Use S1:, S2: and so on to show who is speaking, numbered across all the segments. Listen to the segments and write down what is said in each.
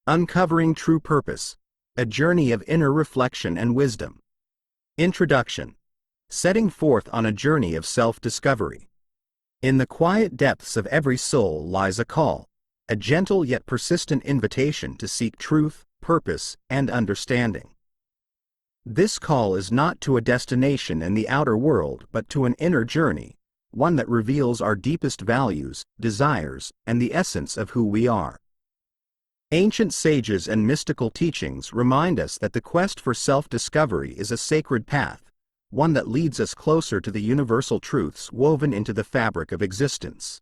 S1: Uncovering True Purpose, a Journey of Inner Reflection and Wisdom. Introduction. Setting forth on a journey of self-discovery. In the quiet depths of every soul lies a call, a gentle yet persistent invitation to seek truth, purpose, and understanding. This call is not to a destination in the outer world but to an inner journey, one that reveals our deepest values, desires, and the essence of who we are. Ancient sages and mystical teachings remind us that the quest for self-discovery is a sacred path, one that leads us closer to the universal truths woven into the fabric of existence.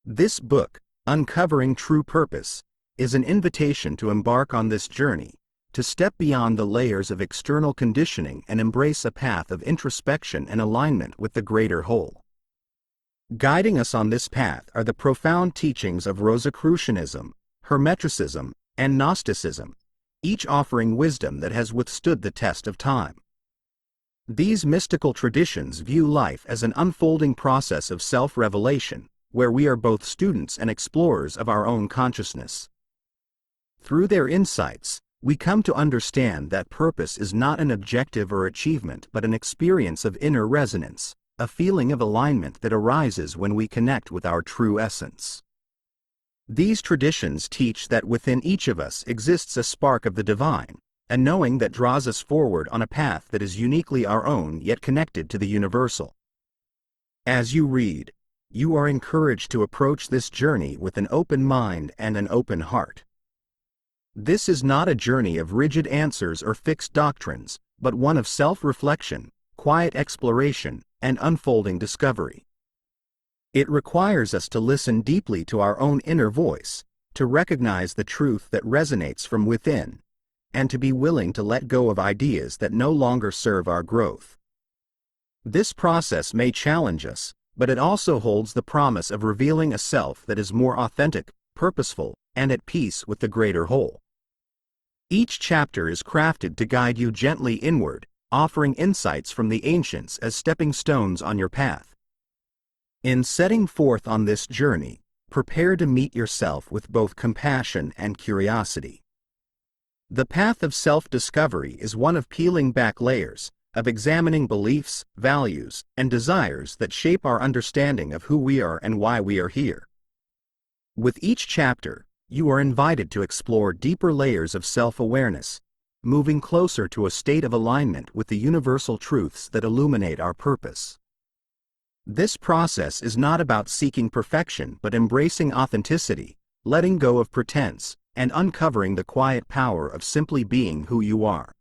S1: This book, Uncovering True Purpose, is an invitation to embark on this journey, to step beyond the layers of external conditioning and embrace a path of introspection and alignment with the greater whole. Guiding us on this path are the profound teachings of Rosicrucianism, Hermeticism, and Gnosticism, each offering wisdom that has withstood the test of time. These mystical traditions view life as an unfolding process of self-revelation, where we are both students and explorers of our own consciousness. Through their insights, we come to understand that purpose is not an objective or achievement but an experience of inner resonance, a feeling of alignment that arises when we connect with our true essence. These traditions teach that within each of us exists a spark of the divine, a knowing that draws us forward on a path that is uniquely our own yet connected to the universal. As you read, you are encouraged to approach this journey with an open mind and an open heart. This is not a journey of rigid answers or fixed doctrines, but one of self-reflection, quiet exploration, and unfolding discovery. It requires us to listen deeply to our own inner voice, to recognize the truth that resonates from within, and to be willing to let go of ideas that no longer serve our growth. This process may challenge us, but it also holds the promise of revealing a self that is more authentic, purposeful, and at peace with the greater whole. Each chapter is crafted to guide you gently inward, offering insights from the ancients as stepping stones on your path. In setting forth on this journey, prepare to meet yourself with both compassion and curiosity. The path of self-discovery is one of peeling back layers, of examining beliefs, values, and desires that shape our understanding of who we are and why we are here. With each chapter, you are invited to explore deeper layers of self-awareness, moving closer to a state of alignment with the universal truths that illuminate our purpose. This process is not about seeking perfection but embracing authenticity, letting go of pretense, and uncovering the quiet power of simply being who you are.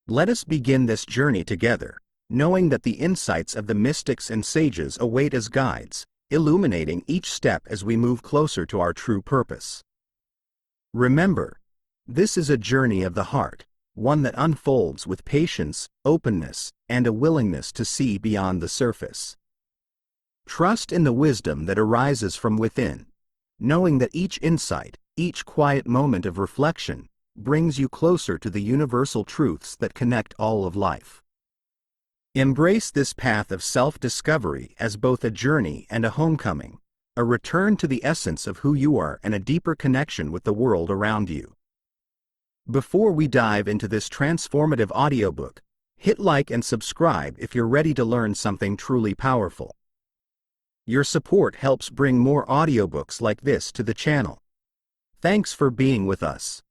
S1: Let us begin this journey together, knowing that the insights of the mystics and sages await as guides, illuminating each step as we move closer to our true purpose. Remember, this is a journey of the heart, one that unfolds with patience, openness, and a willingness to see beyond the surface. Trust in the wisdom that arises from within, knowing that each insight, each quiet moment of reflection, brings you closer to the universal truths that connect all of life. Embrace this path of self-discovery as both a journey and a homecoming, a return to the essence of who you are and a deeper connection with the world around you. Before we dive into this transformative audiobook, hit like and subscribe if you're ready to learn something truly powerful. Your support helps bring more audiobooks like this to the channel. Thanks for being with us.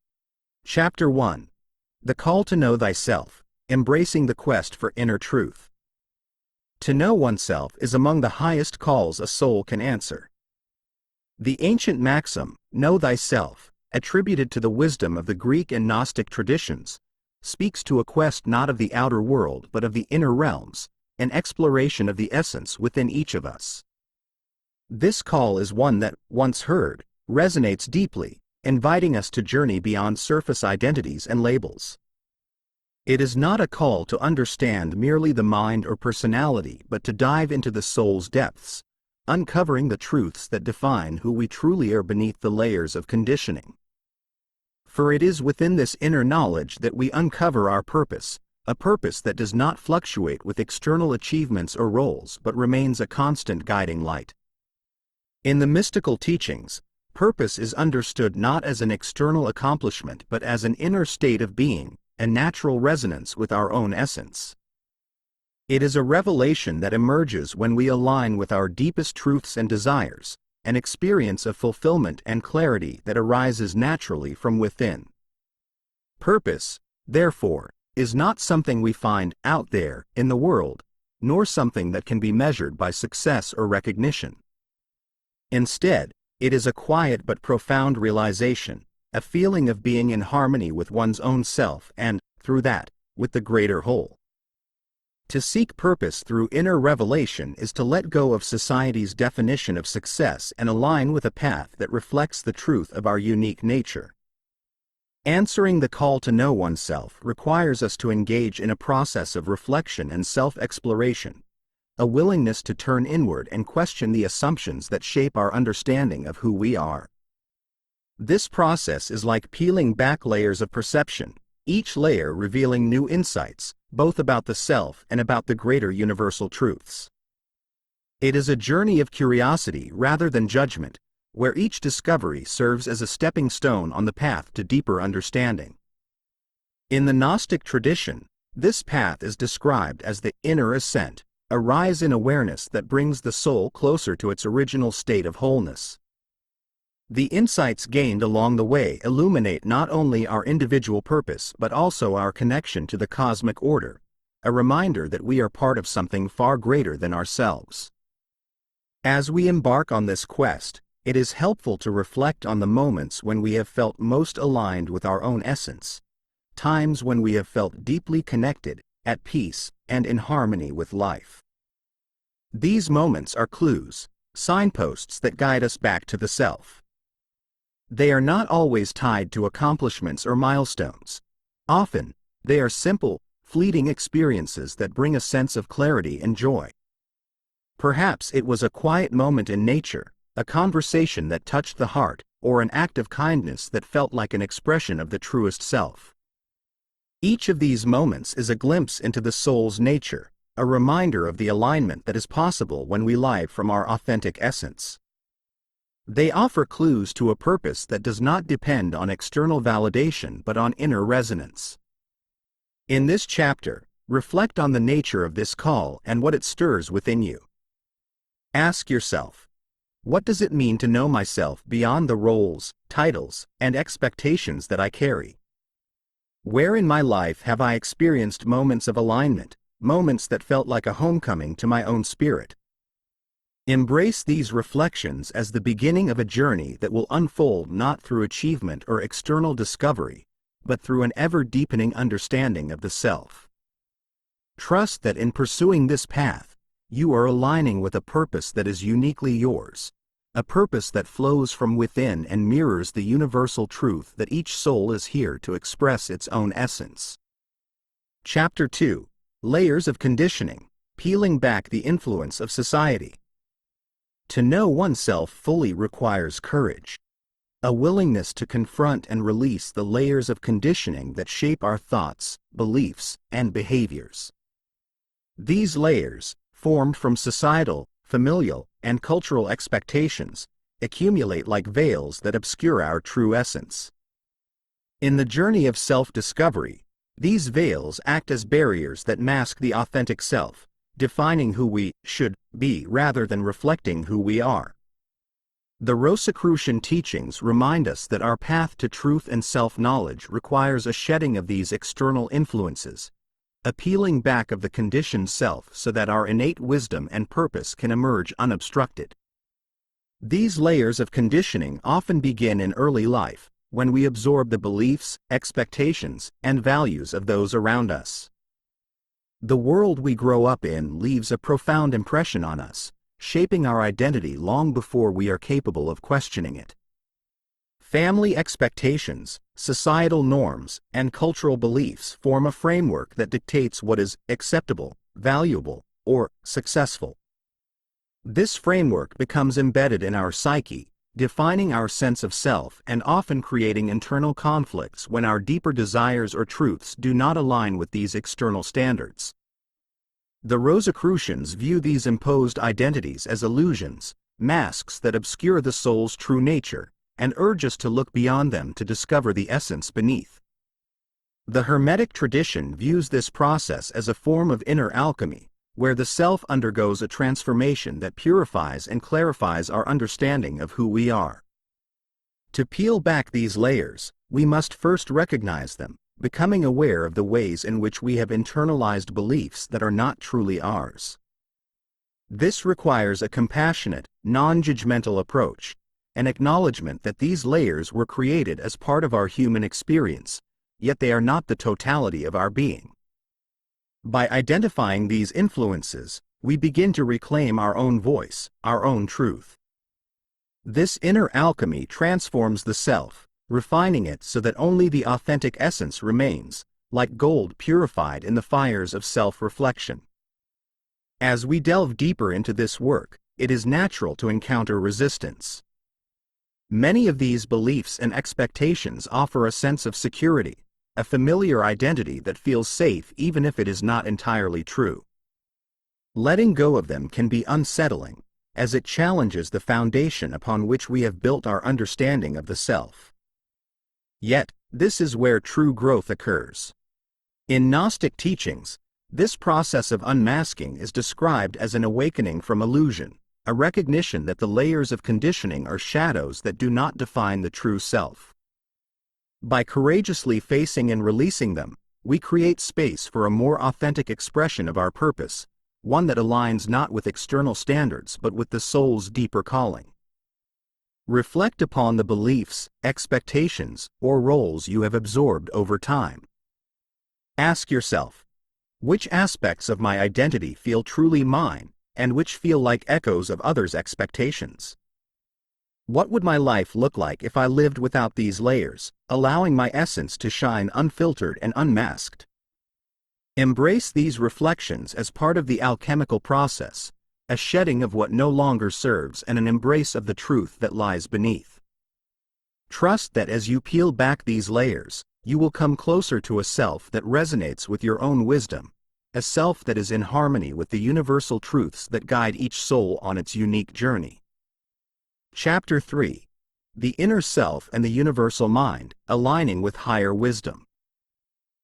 S1: Chapter 1. The Call to Know Thyself, Embracing the Quest for Inner Truth. To know oneself is among the highest calls a soul can answer. The ancient maxim, "Know thyself," attributed to the wisdom of the Greek and Gnostic traditions, speaks to a quest not of the outer world but of the inner realms, an exploration of the essence within each of us. This call is one that, once heard, resonates deeply, inviting us to journey beyond surface identities and labels. It is not a call to understand merely the mind or personality but to dive into the soul's depths, uncovering the truths that define who we truly are beneath the layers of conditioning. For it is within this inner knowledge that we uncover our purpose, a purpose that does not fluctuate with external achievements or roles but remains a constant guiding light. In the mystical teachings, Purpose is understood not as an external accomplishment but as an inner state of being, a natural resonance with our own essence. It is a revelation that emerges when we align with our deepest truths and desires, an experience of fulfillment and clarity that arises naturally from within. Purpose, therefore, is not something we find out there in the world, nor something that can be measured by success or recognition. Instead, it is a quiet but profound realization, a feeling of being in harmony with one's own self and, through that, with the greater whole. To seek purpose through inner revelation is to let go of society's definition of success and align with a path that reflects the truth of our unique nature. Answering the call to know oneself requires us to engage in a process of reflection and self-exploration, a willingness to turn inward and question the assumptions that shape our understanding of who we are. This process is like peeling back layers of perception, each layer revealing new insights, both about the self and about the greater universal truths. It is a journey of curiosity rather than judgment, where each discovery serves as a stepping stone on the path to deeper understanding. In the Gnostic tradition, this path is described as the inner ascent, a rise in awareness that brings the soul closer to its original state of wholeness. The insights gained along the way illuminate not only our individual purpose but also our connection to the cosmic order, a reminder that we are part of something far greater than ourselves. As we embark on this quest, it is helpful to reflect on the moments when we have felt most aligned with our own essence, times when we have felt deeply connected, at peace, and in harmony with life. These moments are clues, signposts that guide us back to the self. They are not always tied to accomplishments or milestones. Often, they are simple, fleeting experiences that bring a sense of clarity and joy. Perhaps it was a quiet moment in nature, a conversation that touched the heart, or an act of kindness that felt like an expression of the truest self. Each of these moments is a glimpse into the soul's nature, a reminder of the alignment that is possible when we live from our authentic essence. They offer clues to a purpose that does not depend on external validation but on inner resonance. In this chapter, reflect on the nature of this call and what it stirs within you. Ask yourself, what does it mean to know myself beyond the roles, titles, and expectations that I carry? Where in my life have I experienced moments of alignment, moments that felt like a homecoming to my own spirit? Embrace these reflections as the beginning of a journey that will unfold not through achievement or external discovery, but through an ever-deepening understanding of the self. Trust that in pursuing this path, you are aligning with a purpose that is uniquely yours, a purpose that flows from within and mirrors the universal truth that each soul is here to express its own essence. Chapter 2: Layers of Conditioning, Peeling Back the Influence of Society. To know oneself fully requires courage, a willingness to confront and release the layers of conditioning that shape our thoughts, beliefs, and behaviors. These layers, formed from societal, familial, and cultural expectations, accumulate like veils that obscure our true essence. In the journey of self-discovery, these veils act as barriers that mask the authentic self, defining who we should be rather than reflecting who we are. The Rosicrucian teachings remind us that our path to truth and self-knowledge requires a shedding of these external influences, a peeling back of the conditioned self so that our innate wisdom and purpose can emerge unobstructed. These layers of conditioning often begin in early life, when we absorb the beliefs, expectations, and values of those around us. The world we grow up in leaves a profound impression on us, shaping our identity long before we are capable of questioning it. Family expectations, societal norms, and cultural beliefs form a framework that dictates what is acceptable, valuable, or successful. This framework becomes embedded in our psyche, defining our sense of self and often creating internal conflicts when our deeper desires or truths do not align with these external standards. The Rosicrucians view these imposed identities as illusions, masks that obscure the soul's true nature, and urge us to look beyond them to discover the essence beneath. The Hermetic tradition views this process as a form of inner alchemy, where the self undergoes a transformation that purifies and clarifies our understanding of who we are. To peel back these layers, we must first recognize them, becoming aware of the ways in which we have internalized beliefs that are not truly ours. This requires a compassionate, non-judgmental approach, an acknowledgement that these layers were created as part of our human experience, yet they are not the totality of our being. By identifying these influences, we begin to reclaim our own voice, our own truth. This inner alchemy transforms the self, refining it so that only the authentic essence remains, like gold purified in the fires of self-reflection. As we delve deeper into this work, it is natural to encounter resistance. Many of these beliefs and expectations offer a sense of security, a familiar identity that feels safe even if it is not entirely true. Letting go of them can be unsettling, as it challenges the foundation upon which we have built our understanding of the self. Yet, this is where true growth occurs. In Gnostic teachings, this process of unmasking is described as an awakening from illusion, a recognition that the layers of conditioning are shadows that do not define the true self. By courageously facing and releasing them, we create space for a more authentic expression of our purpose, one that aligns not with external standards but with the soul's deeper calling. Reflect upon the beliefs, expectations, or roles you have absorbed over time. Ask yourself, which aspects of my identity feel truly mine, and which feel like echoes of others' expectations? What would my life look like if I lived without these layers, allowing my essence to shine unfiltered and unmasked? Embrace these reflections as part of the alchemical process, a shedding of what no longer serves and an embrace of the truth that lies beneath. Trust that as you peel back these layers, you will come closer to a self that resonates with your own wisdom, a self that is in harmony with the universal truths that guide each soul on its unique journey. Chapter 3. The Inner Self and the Universal Mind, Aligning with Higher Wisdom.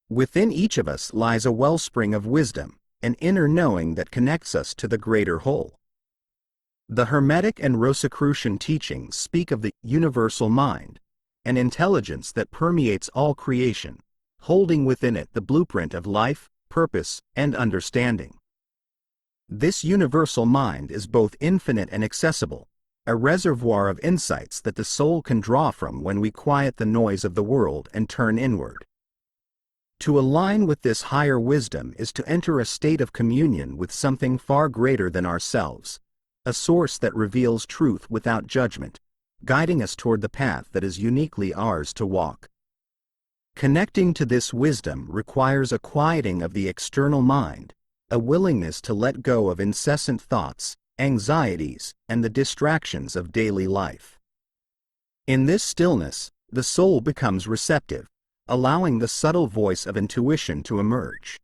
S1: Within each of us lies a wellspring of wisdom, an inner knowing that connects us to the greater whole. The Hermetic and Rosicrucian teachings speak of the universal mind, an intelligence that permeates all creation, holding within it the blueprint of life, purpose, and understanding. This universal mind is both infinite and accessible, a reservoir of insights that the soul can draw from when we quiet the noise of the world and turn inward. To align with this higher wisdom is to enter a state of communion with something far greater than ourselves, a source that reveals truth without judgment, guiding us toward the path that is uniquely ours to walk. Connecting to this wisdom requires a quieting of the external mind, a willingness to let go of incessant thoughts, anxieties, and the distractions of daily life. In this stillness, the soul becomes receptive, allowing the subtle voice of intuition to emerge.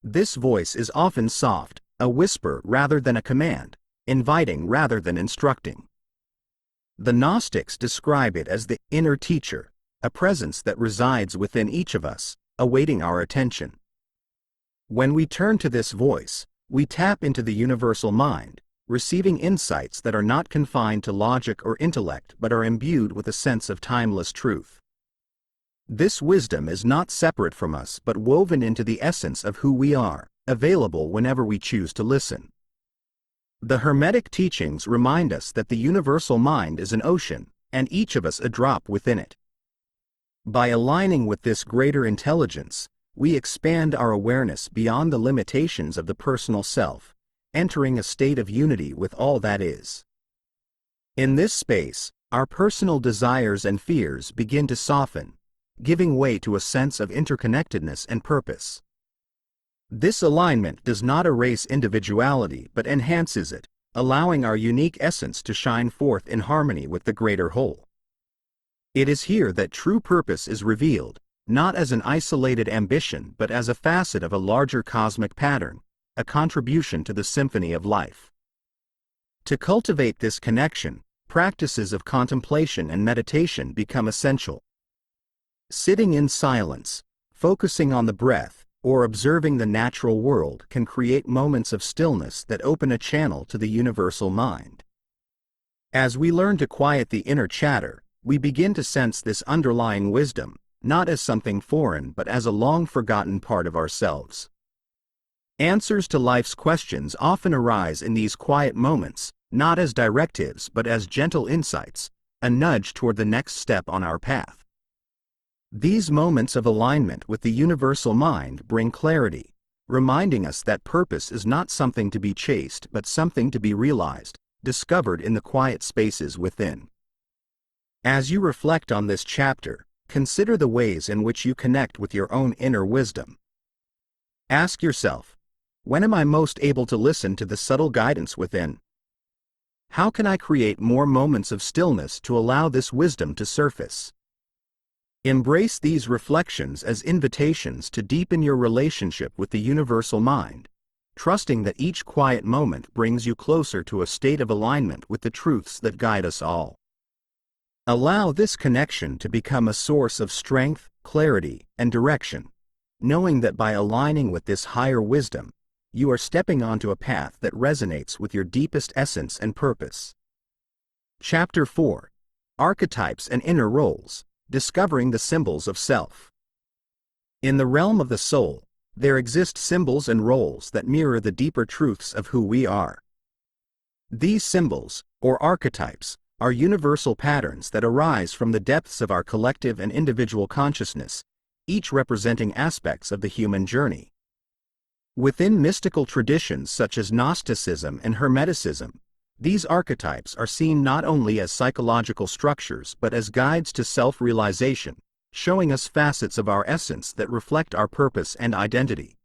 S1: This voice is often soft, a whisper rather than a command, inviting rather than instructing. The Gnostics describe it as the inner teacher, a presence that resides within each of us, awaiting our attention. When we turn to this voice, we tap into the universal mind, receiving insights that are not confined to logic or intellect but are imbued with a sense of timeless truth. This wisdom is not separate from us but woven into the essence of who we are, available whenever we choose to listen. The Hermetic teachings remind us that the universal mind is an ocean, and each of us a drop within it. By aligning with this greater intelligence, we expand our awareness beyond the limitations of the personal self, entering a state of unity with all that is. In this space, our personal desires and fears begin to soften, giving way to a sense of interconnectedness and purpose. This alignment does not erase individuality but enhances it, allowing our unique essence to shine forth in harmony with the greater whole. It is here that true purpose is revealed, not as an isolated ambition but as a facet of a larger cosmic pattern, a contribution to the symphony of life. To cultivate this connection, practices of contemplation and meditation become essential. Sitting in silence, focusing on the breath, or observing the natural world can create moments of stillness that open a channel to the universal mind. As we learn to quiet the inner chatter, we begin to sense this underlying wisdom, not as something foreign but as a long-forgotten part of ourselves. Answers to life's questions often arise in these quiet moments, not as directives but as gentle insights, a nudge toward the next step on our path. These moments of alignment with the universal mind bring clarity, reminding us that purpose is not something to be chased but something to be realized, discovered in the quiet spaces within. As you reflect on this chapter, consider the ways in which you connect with your own inner wisdom. Ask yourself, when am I most able to listen to the subtle guidance within? How can I create more moments of stillness to allow this wisdom to surface? Embrace these reflections as invitations to deepen your relationship with the universal mind, trusting that each quiet moment brings you closer to a state of alignment with the truths that guide us all. Allow this connection to become a source of strength, clarity, and direction, knowing that by aligning with this higher wisdom, you are stepping onto a path that resonates with your deepest essence and purpose. Chapter 4: Archetypes and Inner Roles. Discovering the Symbols of Self. In the realm of the soul, there exist symbols and roles that mirror the deeper truths of who we are. These symbols, or archetypes, are universal patterns that arise from the depths of our collective and individual consciousness, each representing aspects of the human journey. Within mystical traditions such as Gnosticism and Hermeticism, these archetypes are seen not only as psychological structures but as guides to self-realization, showing us facets of our essence that reflect our purpose and identity.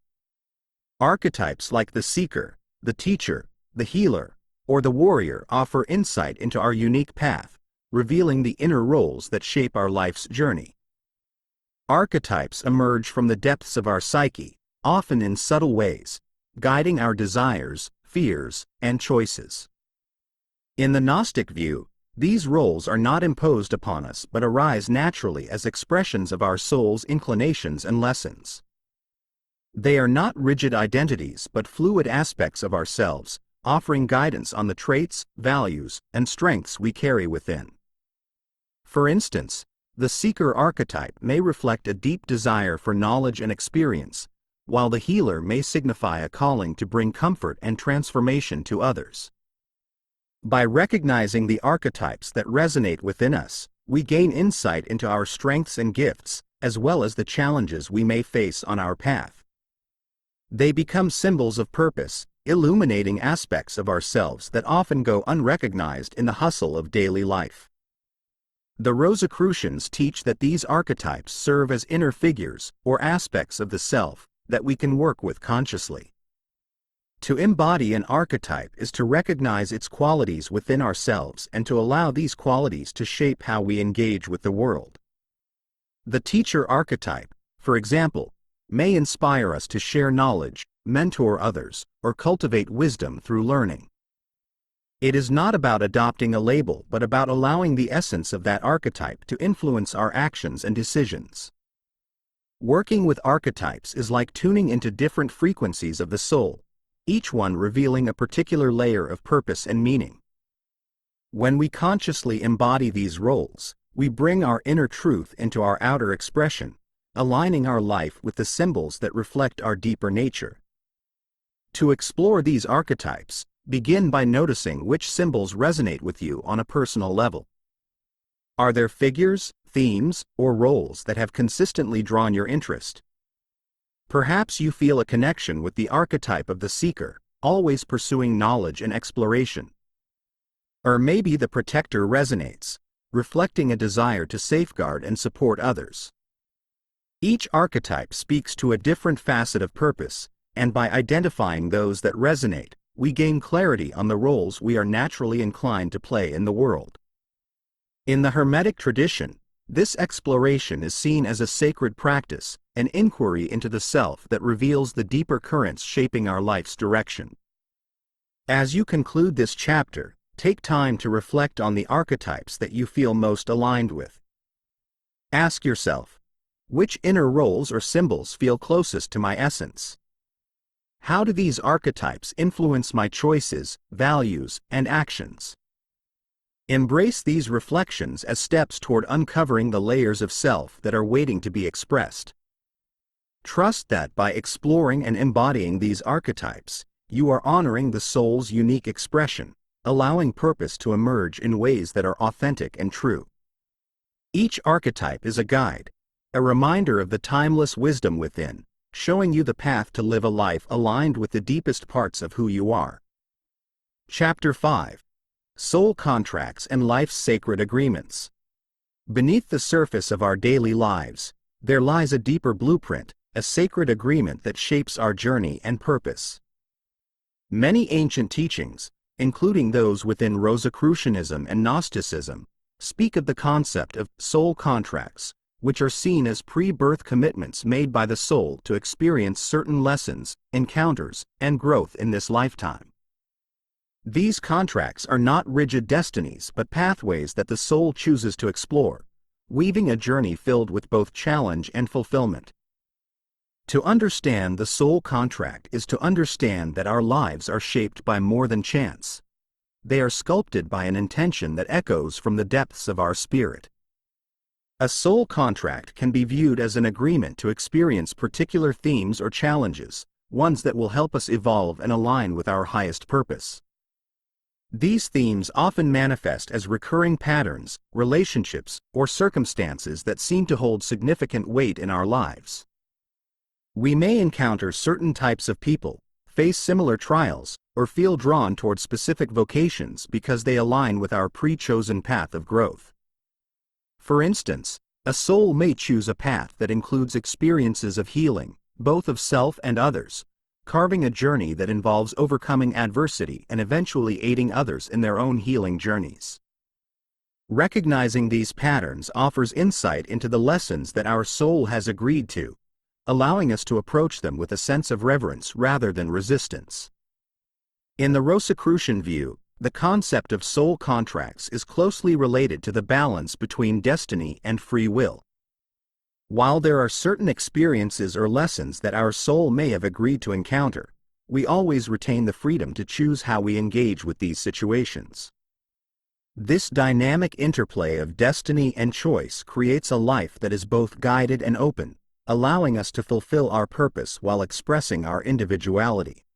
S1: Archetypes like the seeker, the teacher, the healer, or the warrior offer insight into our unique path, revealing the inner roles that shape our life's journey. Archetypes emerge from the depths of our psyche, often in subtle ways, guiding our desires, fears, and choices. In the Gnostic view, these roles are not imposed upon us but arise naturally as expressions of our soul's inclinations and lessons. They are not rigid identities but fluid aspects of ourselves, offering guidance on the traits, values, and strengths we carry within. For instance, the seeker archetype may reflect a deep desire for knowledge and experience, while the healer may signify a calling to bring comfort and transformation to others. By recognizing the archetypes that resonate within us, we gain insight into our strengths and gifts, as well as the challenges we may face on our path. They become symbols of purpose, illuminating aspects of ourselves that often go unrecognized in the hustle of daily life. The Rosicrucians teach that these archetypes serve as inner figures, or aspects of the self, that we can work with consciously. To embody an archetype is to recognize its qualities within ourselves and to allow these qualities to shape how we engage with the world. The teacher archetype, for example, may inspire us to share knowledge, mentor others, or cultivate wisdom through learning. It is not about adopting a label but about allowing the essence of that archetype to influence our actions and decisions. Working with archetypes is like tuning into different frequencies of the soul, each one revealing a particular layer of purpose and meaning. When we consciously embody these roles, we bring our inner truth into our outer expression, aligning our life with the symbols that reflect our deeper nature. To explore these archetypes, begin by noticing which symbols resonate with you on a personal level. Are there figures, themes, or roles that have consistently drawn your interest? Perhaps you feel a connection with the archetype of the seeker, always pursuing knowledge and exploration. Or maybe the protector resonates, reflecting a desire to safeguard and support others. Each archetype speaks to a different facet of purpose, and by identifying those that resonate, we gain clarity on the roles we are naturally inclined to play in the world. In the Hermetic tradition, this exploration is seen as a sacred practice, an inquiry into the self that reveals the deeper currents shaping our life's direction. As you conclude this chapter, Take time to reflect on the archetypes that you feel most aligned with. Ask yourself, which inner roles or symbols feel closest to my essence? How do these archetypes influence my choices, values, and actions? Embrace these reflections as steps toward uncovering the layers of self that are waiting to be expressed. Trust that by exploring and embodying these archetypes, you are honoring the soul's unique expression, allowing purpose to emerge in ways that are authentic and true. Each archetype is a guide, a reminder of the timeless wisdom within, showing you the path to live a life aligned with the deepest parts of who you are. Chapter 5. Soul Contracts and Life's Sacred Agreements. Beneath the surface of our daily lives, there lies a deeper blueprint, a sacred agreement that shapes our journey and purpose. Many ancient teachings, including those within Rosicrucianism and Gnosticism, speak of the concept of soul contracts, which are seen as pre-birth commitments made by the soul to experience certain lessons, encounters, and growth in this lifetime. These contracts are not rigid destinies but pathways that the soul chooses to explore, weaving a journey filled with both challenge and fulfillment. To understand the soul contract is to understand that our lives are shaped by more than chance. They are sculpted by an intention that echoes from the depths of our spirit. A soul contract can be viewed as an agreement to experience particular themes or challenges, ones that will help us evolve and align with our highest purpose. These themes often manifest as recurring patterns, relationships, or circumstances that seem to hold significant weight in our lives. We may encounter certain types of people, face similar trials, or feel drawn toward specific vocations because they align with our pre-chosen path of growth. For instance, a soul may choose a path that includes experiences of healing, both of self and others, carving a journey that involves overcoming adversity and eventually aiding others in their own healing journeys. Recognizing these patterns offers insight into the lessons that our soul has agreed to, allowing us to approach them with a sense of reverence rather than resistance. In the Rosicrucian view, the concept of soul contracts is closely related to the balance between destiny and free will. While there are certain experiences or lessons that our soul may have agreed to encounter, we always retain the freedom to choose how we engage with these situations. This dynamic interplay of destiny and choice creates a life that is both guided and open, allowing us to fulfill our purpose while expressing our individuality.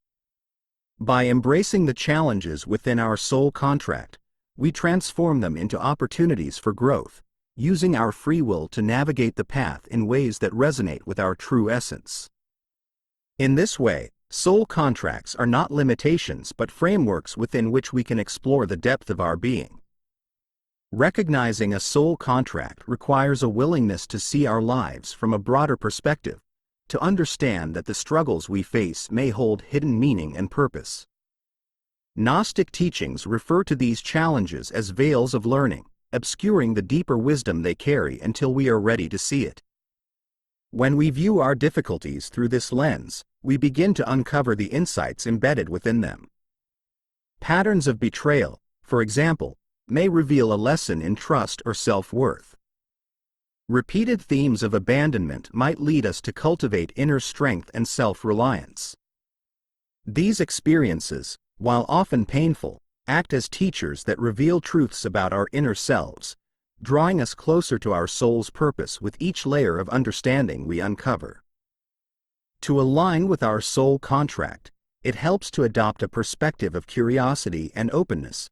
S1: By embracing the challenges within our soul contract, we transform them into opportunities for growth, using our free will to navigate the path in ways that resonate with our true essence. In this way, soul contracts are not limitations but frameworks within which we can explore the depth of our being. Recognizing a soul contract requires a willingness to see our lives from a broader perspective, to understand that the struggles we face may hold hidden meaning and purpose. Gnostic teachings refer to these challenges as veils of learning, obscuring the deeper wisdom they carry until we are ready to see it. When we view our difficulties through this lens, we begin to uncover the insights embedded within them. Patterns of betrayal, for example, may reveal a lesson in trust or self-worth. Repeated themes of abandonment might lead us to cultivate inner strength and self-reliance. These experiences, while often painful, act as teachers that reveal truths about our inner selves, drawing us closer to our soul's purpose with each layer of understanding we uncover. To align with our soul contract, it helps to adopt a perspective of curiosity and openness,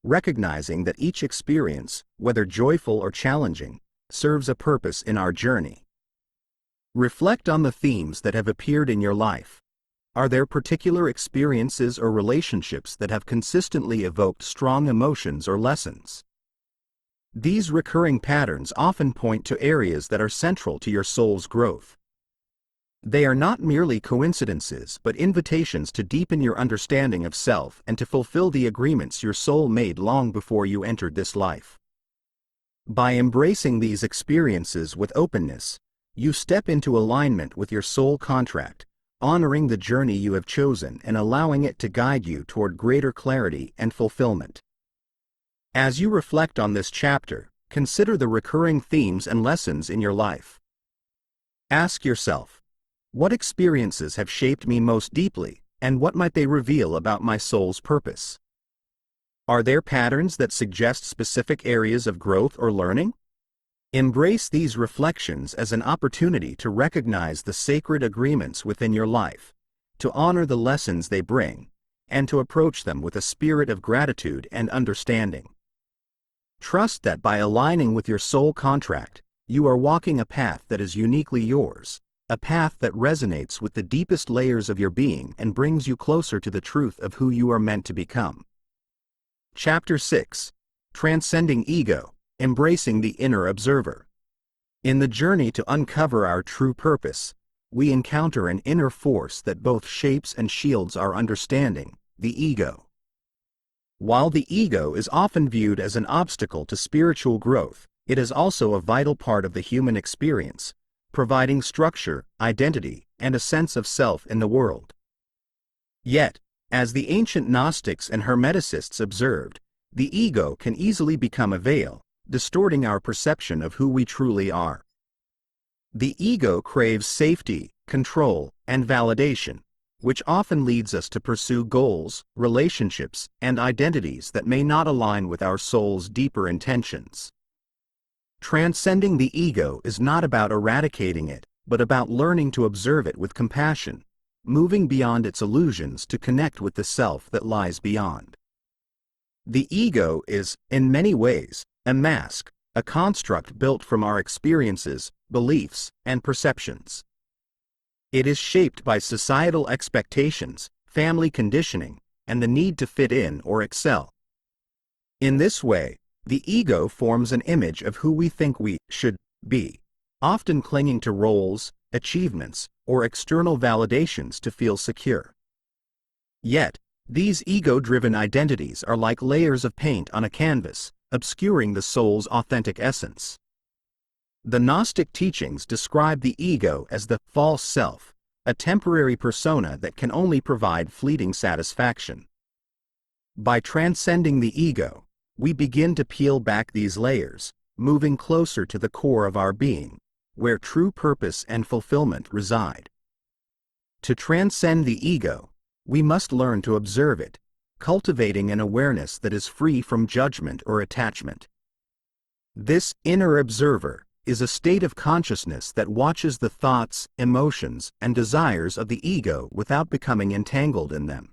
S1: recognizing that each experience, whether joyful or challenging, serves a purpose in our journey. Reflect on the themes that have appeared in your life. Are there particular experiences or relationships that have consistently evoked strong emotions or lessons? These recurring patterns often point to areas that are central to your soul's growth. They are not merely coincidences but invitations to deepen your understanding of self and to fulfill the agreements your soul made long before you entered this life. By embracing these experiences with openness, you step into alignment with your soul contract, honoring the journey you have chosen and allowing it to guide you toward greater clarity and fulfillment. As you reflect on this chapter, consider the recurring themes and lessons in your life. Ask yourself, what experiences have shaped me most deeply, and what might they reveal about my soul's purpose? Are there patterns that suggest specific areas of growth or learning? Embrace these reflections as an opportunity to recognize the sacred agreements within your life, to honor the lessons they bring, and to approach them with a spirit of gratitude and understanding. Trust that by aligning with your soul contract, you are walking a path that is uniquely yours, a path that resonates with the deepest layers of your being and brings you closer to the truth of who you are meant to become. Chapter 6. Transcending Ego, Embracing the Inner Observer. In the journey to uncover our true purpose, we encounter an inner force that both shapes and shields our understanding, the ego. While the ego is often viewed as an obstacle to spiritual growth, it is also a vital part of the human experience, providing structure, identity, and a sense of self in the world. Yet, as the ancient Gnostics and Hermeticists observed, the ego can easily become a veil, distorting our perception of who we truly are. The ego craves safety, control, and validation, which often leads us to pursue goals, relationships, and identities that may not align with our soul's deeper intentions. Transcending the ego is not about eradicating it, but about learning to observe it with compassion, moving beyond its illusions to connect with the self that lies beyond. The ego is, in many ways, a mask, a construct built from our experiences, beliefs, and perceptions. It is shaped by societal expectations, family conditioning, and the need to fit in or excel. In this way, the ego forms an image of who we think we should be, often clinging to roles, achievements, or external validations to feel secure. Yet, these ego-driven identities are like layers of paint on a canvas, obscuring the soul's authentic essence. The Gnostic teachings describe the ego as the false self, a temporary persona that can only provide fleeting satisfaction. By transcending the ego, we begin to peel back these layers, moving closer to the core of our being, where true purpose and fulfillment reside. To transcend the ego, we must learn to observe it, cultivating an awareness that is free from judgment or attachment. This inner observer is a state of consciousness that watches the thoughts, emotions, and desires of the ego without becoming entangled in them.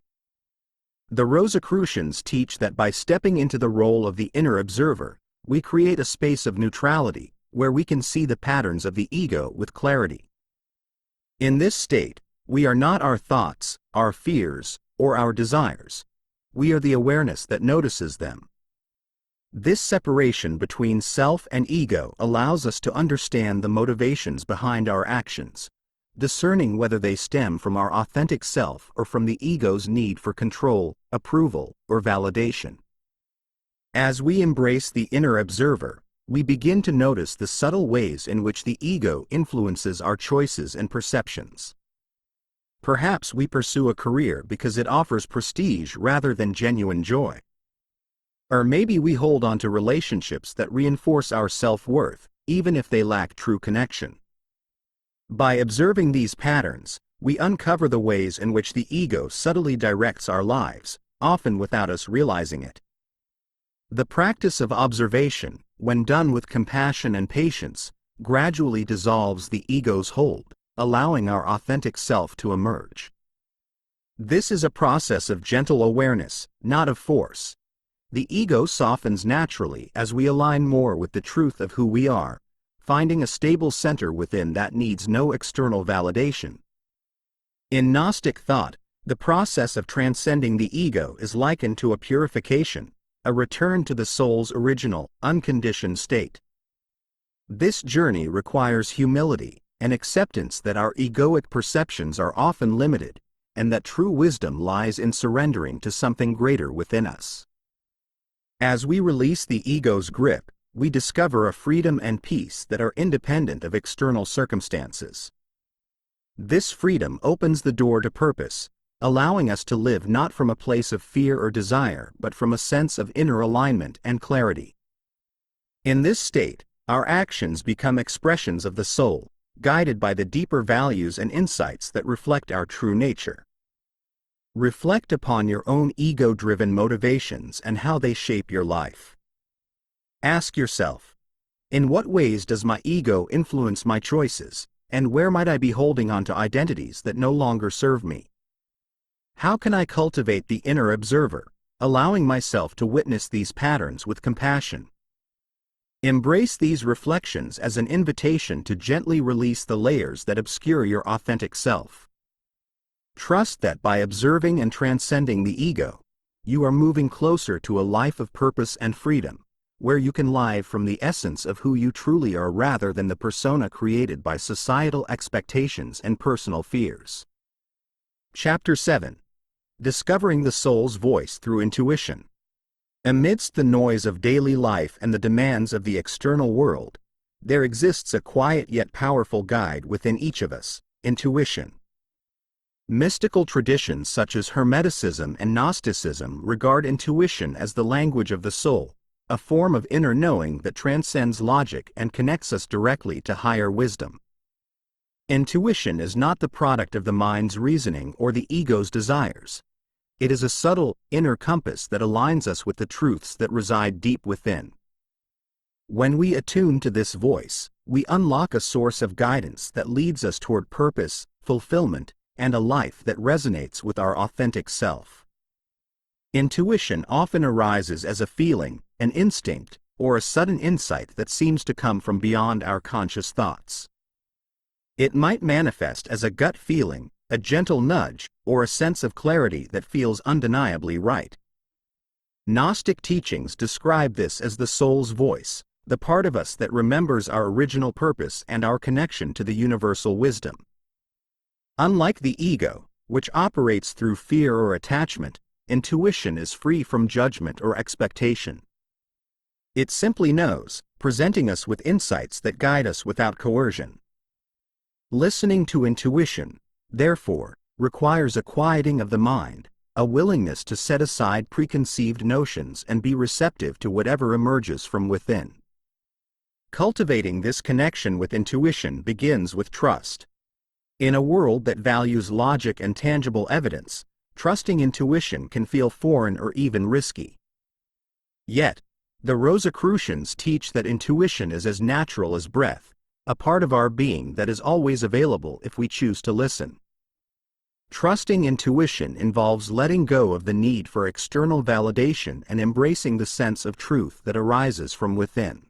S1: The Rosicrucians teach that by stepping into the role of the inner observer, we create a space of neutrality, where we can see the patterns of the ego with clarity. In this state, we are not our thoughts, our fears, or our desires. We are the awareness that notices them. This separation between self and ego allows us to understand the motivations behind our actions, discerning whether they stem from our authentic self or from the ego's need for control, approval, or validation. As we embrace the inner observer, we begin to notice the subtle ways in which the ego influences our choices and perceptions. Perhaps we pursue a career because it offers prestige rather than genuine joy. Or maybe we hold on to relationships that reinforce our self-worth, even if they lack true connection. By observing these patterns, we uncover the ways in which the ego subtly directs our lives, often without us realizing it. The practice of observation, when done with compassion and patience, gradually dissolves the ego's hold, allowing our authentic self to emerge. This is a process of gentle awareness, not of force. The ego softens naturally as we align more with the truth of who we are, finding a stable center within that needs no external validation. In Gnostic thought, the process of transcending the ego is likened to a purification, a return to the soul's original, unconditioned state. This journey requires humility and acceptance that our egoic perceptions are often limited, and that true wisdom lies in surrendering to something greater within us. As we release the ego's grip, we discover a freedom and peace that are independent of external circumstances. This freedom opens the door to purpose, allowing us to live not from a place of fear or desire but from a sense of inner alignment and clarity. In this state, our actions become expressions of the soul, guided by the deeper values and insights that reflect our true nature. Reflect upon your own ego-driven motivations and how they shape your life. Ask yourself, in what ways does my ego influence my choices, and where might I be holding on to identities that no longer serve me? How can I cultivate the inner observer, allowing myself to witness these patterns with compassion? Embrace these reflections as an invitation to gently release the layers that obscure your authentic self. Trust that by observing and transcending the ego, you are moving closer to a life of purpose and freedom, where you can live from the essence of who you truly are rather than the persona created by societal expectations and personal fears. Chapter 7. Discovering the Soul's Voice Through Intuition. Amidst the noise of daily life and the demands of the external world, there exists a quiet yet powerful guide within each of us: intuition. Mystical traditions such as Hermeticism and Gnosticism regard intuition as the language of the soul, a form of inner knowing that transcends logic and connects us directly to higher wisdom. Intuition is not the product of the mind's reasoning or the ego's desires. It is a subtle, inner compass that aligns us with the truths that reside deep within. When we attune to this voice, we unlock a source of guidance that leads us toward purpose, fulfillment, and a life that resonates with our authentic self. Intuition often arises as a feeling, an instinct, or a sudden insight that seems to come from beyond our conscious thoughts. It might manifest as a gut feeling, a gentle nudge, or a sense of clarity that feels undeniably right. Gnostic teachings describe this as the soul's voice, the part of us that remembers our original purpose and our connection to the universal wisdom. Unlike the ego, which operates through fear or attachment, intuition is free from judgment or expectation. It simply knows, presenting us with insights that guide us without coercion. Listening to intuition, therefore, requires a quieting of the mind, a willingness to set aside preconceived notions and be receptive to whatever emerges from within. Cultivating this connection with intuition begins with trust. In a world that values logic and tangible evidence, trusting intuition can feel foreign or even risky. Yet, the Rosicrucians teach that intuition is as natural as breath, a part of our being that is always available if we choose to listen. Trusting intuition involves letting go of the need for external validation and embracing the sense of truth that arises from within.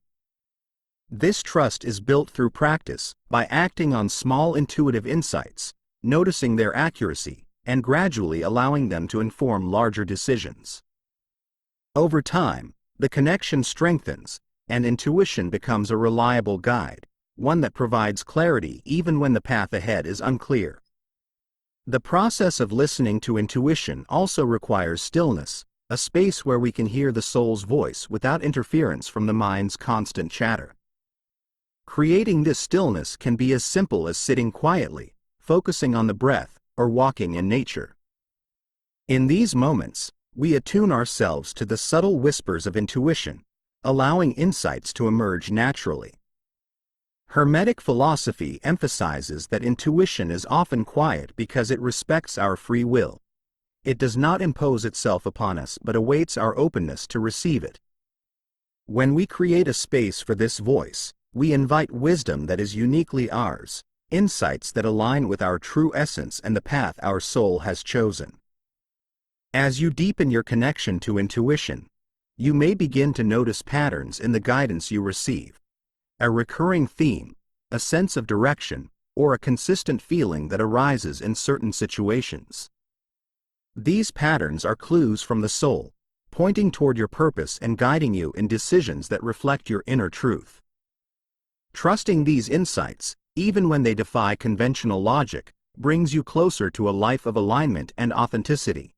S1: This trust is built through practice, by acting on small intuitive insights, noticing their accuracy, and gradually allowing them to inform larger decisions. Over time, the connection strengthens, and intuition becomes a reliable guide, one that provides clarity even when the path ahead is unclear. The process of listening to intuition also requires stillness, a space where we can hear the soul's voice without interference from the mind's constant chatter. Creating this stillness can be as simple as sitting quietly, focusing on the breath, or walking in nature. In these moments, we attune ourselves to the subtle whispers of intuition, allowing insights to emerge naturally. Hermetic philosophy emphasizes that intuition is often quiet because it respects our free will. It does not impose itself upon us but awaits our openness to receive it. When we create a space for this voice, we invite wisdom that is uniquely ours, insights that align with our true essence and the path our soul has chosen. As you deepen your connection to intuition, you may begin to notice patterns in the guidance you receive. A recurring theme, a sense of direction, or a consistent feeling that arises in certain situations. These patterns are clues from the soul, pointing toward your purpose and guiding you in decisions that reflect your inner truth. Trusting these insights, even when they defy conventional logic, brings you closer to a life of alignment and authenticity.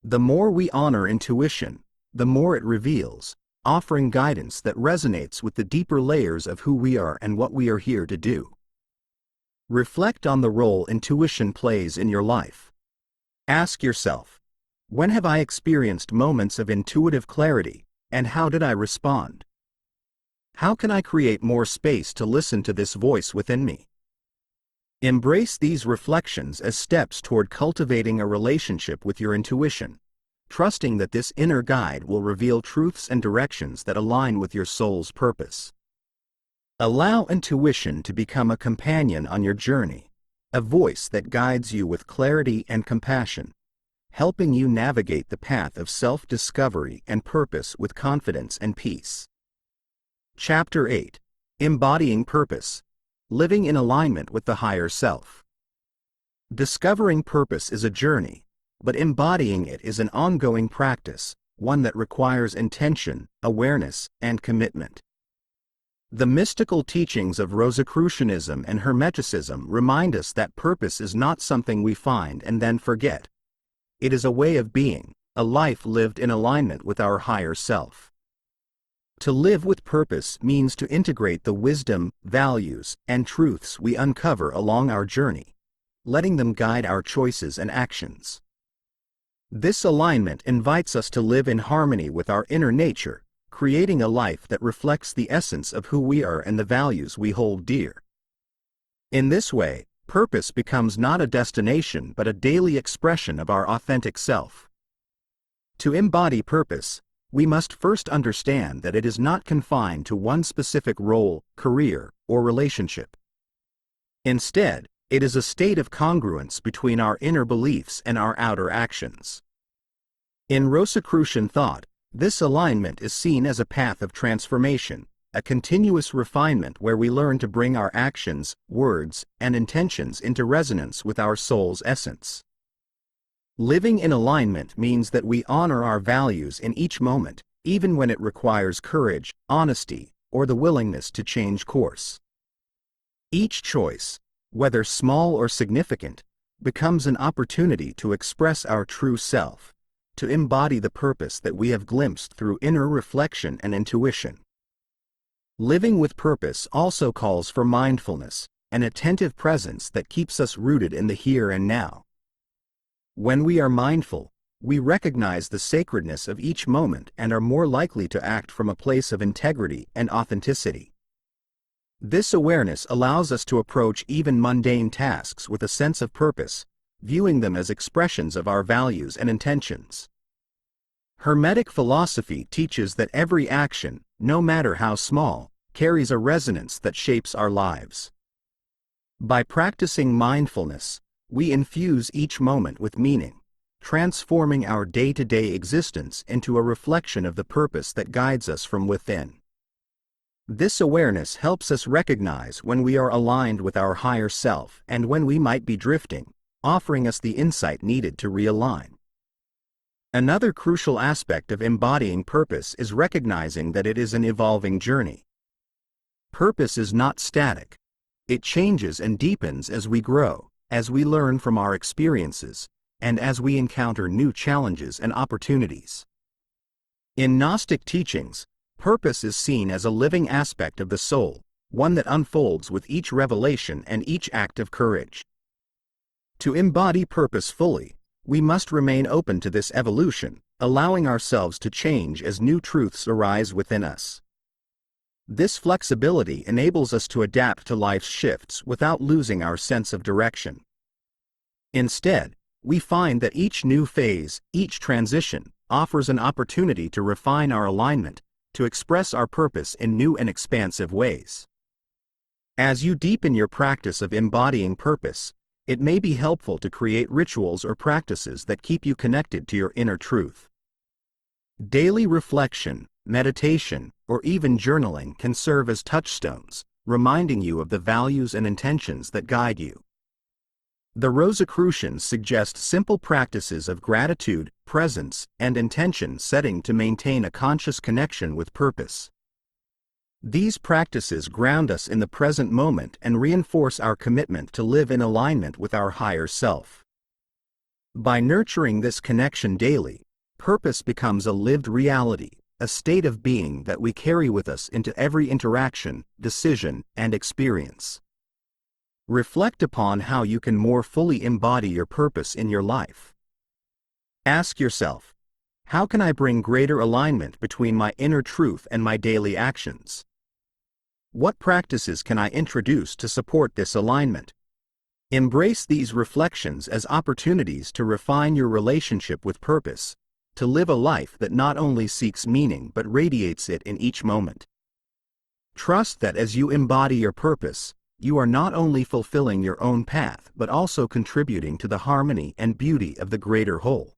S1: The more we honor intuition, the more it reveals, offering guidance that resonates with the deeper layers of who we are and what we are here to do. Reflect on the role intuition plays in your life. Ask yourself, when have I experienced moments of intuitive clarity, and how did I respond? How can I create more space to listen to this voice within me? Embrace these reflections as steps toward cultivating a relationship with your intuition, trusting that this inner guide will reveal truths and directions that align with your soul's purpose. Allow intuition to become a companion on your journey, a voice that guides you with clarity and compassion, helping you navigate the path of self-discovery and purpose with confidence and peace. Chapter 8. Embodying Purpose. Living in alignment with the higher self. Discovering purpose is a journey, but embodying it is an ongoing practice, one that requires intention, awareness, and commitment. The mystical teachings of Rosicrucianism and Hermeticism remind us that purpose is not something we find and then forget. It is a way of being, a life lived in alignment with our higher self. To live with purpose means to integrate the wisdom, values, and truths we uncover along our journey, letting them guide our choices and actions. This alignment invites us to live in harmony with our inner nature, creating a life that reflects the essence of who we are and the values we hold dear. In this way, purpose becomes not a destination but a daily expression of our authentic self. To embody purpose, we must first understand that it is not confined to one specific role, career, or relationship. Instead, it is a state of congruence between our inner beliefs and our outer actions. In Rosicrucian thought, this alignment is seen as a path of transformation, a continuous refinement where we learn to bring our actions, words, and intentions into resonance with our soul's essence. Living in alignment means that we honor our values in each moment, even when it requires courage, honesty, or the willingness to change course. Each choice, whether small or significant, becomes an opportunity to express our true self, to embody the purpose that we have glimpsed through inner reflection and intuition. Living with purpose also calls for mindfulness, an attentive presence that keeps us rooted in the here and now. When we are mindful, we recognize the sacredness of each moment and are more likely to act from a place of integrity and authenticity. This awareness allows us to approach even mundane tasks with a sense of purpose, viewing them as expressions of our values and intentions. Hermetic philosophy teaches that every action, no matter how small, carries a resonance that shapes our lives. By practicing mindfulness, we infuse each moment with meaning, transforming our day-to-day existence into a reflection of the purpose that guides us from within. This awareness helps us recognize when we are aligned with our higher self and when we might be drifting, offering us the insight needed to realign. Another crucial aspect of embodying purpose is recognizing that it is an evolving journey. Purpose is not static. It changes and deepens as we grow, as we learn from our experiences, and as we encounter new challenges and opportunities. In Gnostic teachings, purpose is seen as a living aspect of the soul, one that unfolds with each revelation and each act of courage. To embody purpose fully, we must remain open to this evolution, allowing ourselves to change as new truths arise within us. This flexibility enables us to adapt to life's shifts without losing our sense of direction. Instead, we find that each new phase, each transition, offers an opportunity to refine our alignment, to express our purpose in new and expansive ways. As you deepen your practice of embodying purpose, it may be helpful to create rituals or practices that keep you connected to your inner truth. Daily reflection, meditation, or even journaling can serve as touchstones, reminding you of the values and intentions that guide you. The Rosicrucians suggest simple practices of gratitude, presence, and intention setting to maintain a conscious connection with purpose. These practices ground us in the present moment and reinforce our commitment to live in alignment with our higher self. By nurturing this connection daily, purpose becomes a lived reality, a state of being that we carry with us into every interaction, decision, and experience. Reflect upon how you can more fully embody your purpose in your life. Ask yourself, how can I bring greater alignment between my inner truth and my daily actions? What practices can I introduce to support this alignment? Embrace these reflections as opportunities to refine your relationship with purpose, to live a life that not only seeks meaning but radiates it in each moment. Trust that as you embody your purpose, you are not only fulfilling your own path but also contributing to the harmony and beauty of the greater whole.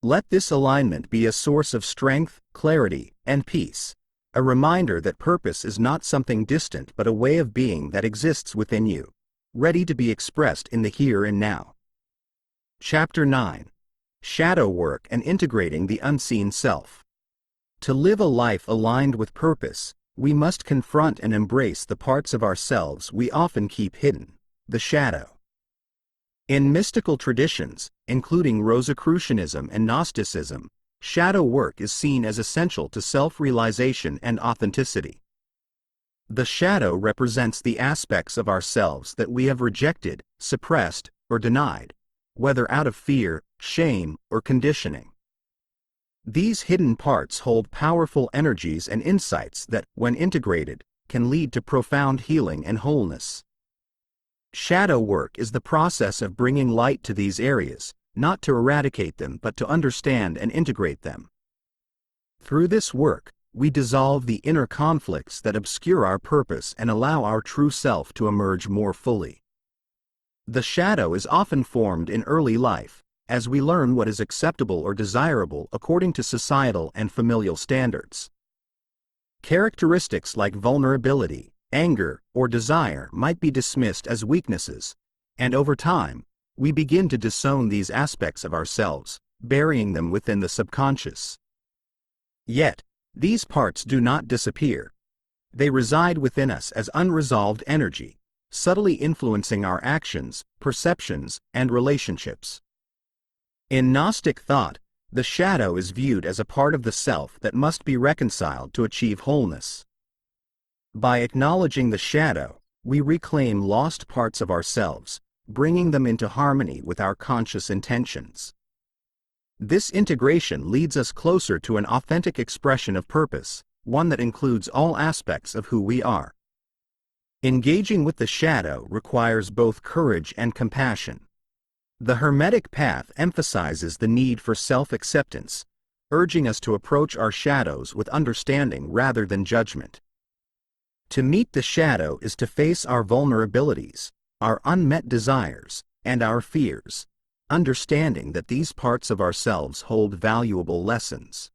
S1: Let this alignment be a source of strength, clarity, and peace, a reminder that purpose is not something distant but a way of being that exists within you, ready to be expressed in the here and now. Chapter 9. Shadow Work and Integrating the Unseen Self. To live a life aligned with purpose, we must confront and embrace the parts of ourselves we often keep hidden, the shadow. In mystical traditions, including Rosicrucianism and Gnosticism, shadow work is seen as essential to self-realization and authenticity. The shadow represents the aspects of ourselves that we have rejected, suppressed, or denied, whether out of fear, shame, or conditioning. These hidden parts hold powerful energies and insights that, when integrated, can lead to profound healing and wholeness. Shadow work is the process of bringing light to these areas, not to eradicate them but to understand and integrate them. Through this work, we dissolve the inner conflicts that obscure our purpose and allow our true self to emerge more fully. The shadow is often formed in early life, as we learn what is acceptable or desirable according to societal and familial standards. Characteristics like vulnerability, anger, or desire might be dismissed as weaknesses, and over time, we begin to disown these aspects of ourselves, burying them within the subconscious. Yet, these parts do not disappear. They reside within us as unresolved energy, subtly influencing our actions, perceptions, and relationships. In Gnostic thought, the shadow is viewed as a part of the self that must be reconciled to achieve wholeness. By acknowledging the shadow, we reclaim lost parts of ourselves, bringing them into harmony with our conscious intentions. This integration leads us closer to an authentic expression of purpose, one that includes all aspects of who we are. Engaging with the shadow requires both courage and compassion. The Hermetic path emphasizes the need for self-acceptance, urging us to approach our shadows with understanding rather than judgment. To meet the shadow is to face our vulnerabilities, our unmet desires, and our fears, understanding that these parts of ourselves hold valuable lessons.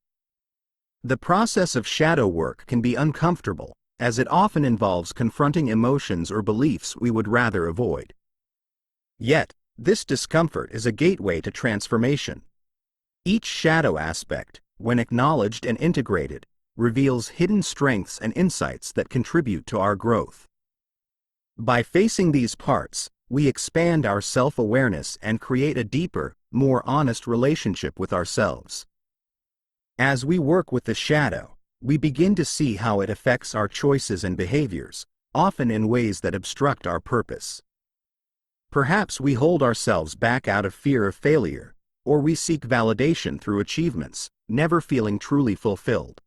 S1: The process of shadow work can be uncomfortable, as it often involves confronting emotions or beliefs we would rather avoid. Yet, this discomfort is a gateway to transformation. Each shadow aspect, when acknowledged and integrated, reveals hidden strengths and insights that contribute to our growth. By facing these parts, we expand our self-awareness and create a deeper, more honest relationship with ourselves. As we work with the shadow, we begin to see how it affects our choices and behaviors, often in ways that obstruct our purpose. Perhaps we hold ourselves back out of fear of failure, or we seek validation through achievements, never feeling truly fulfilled.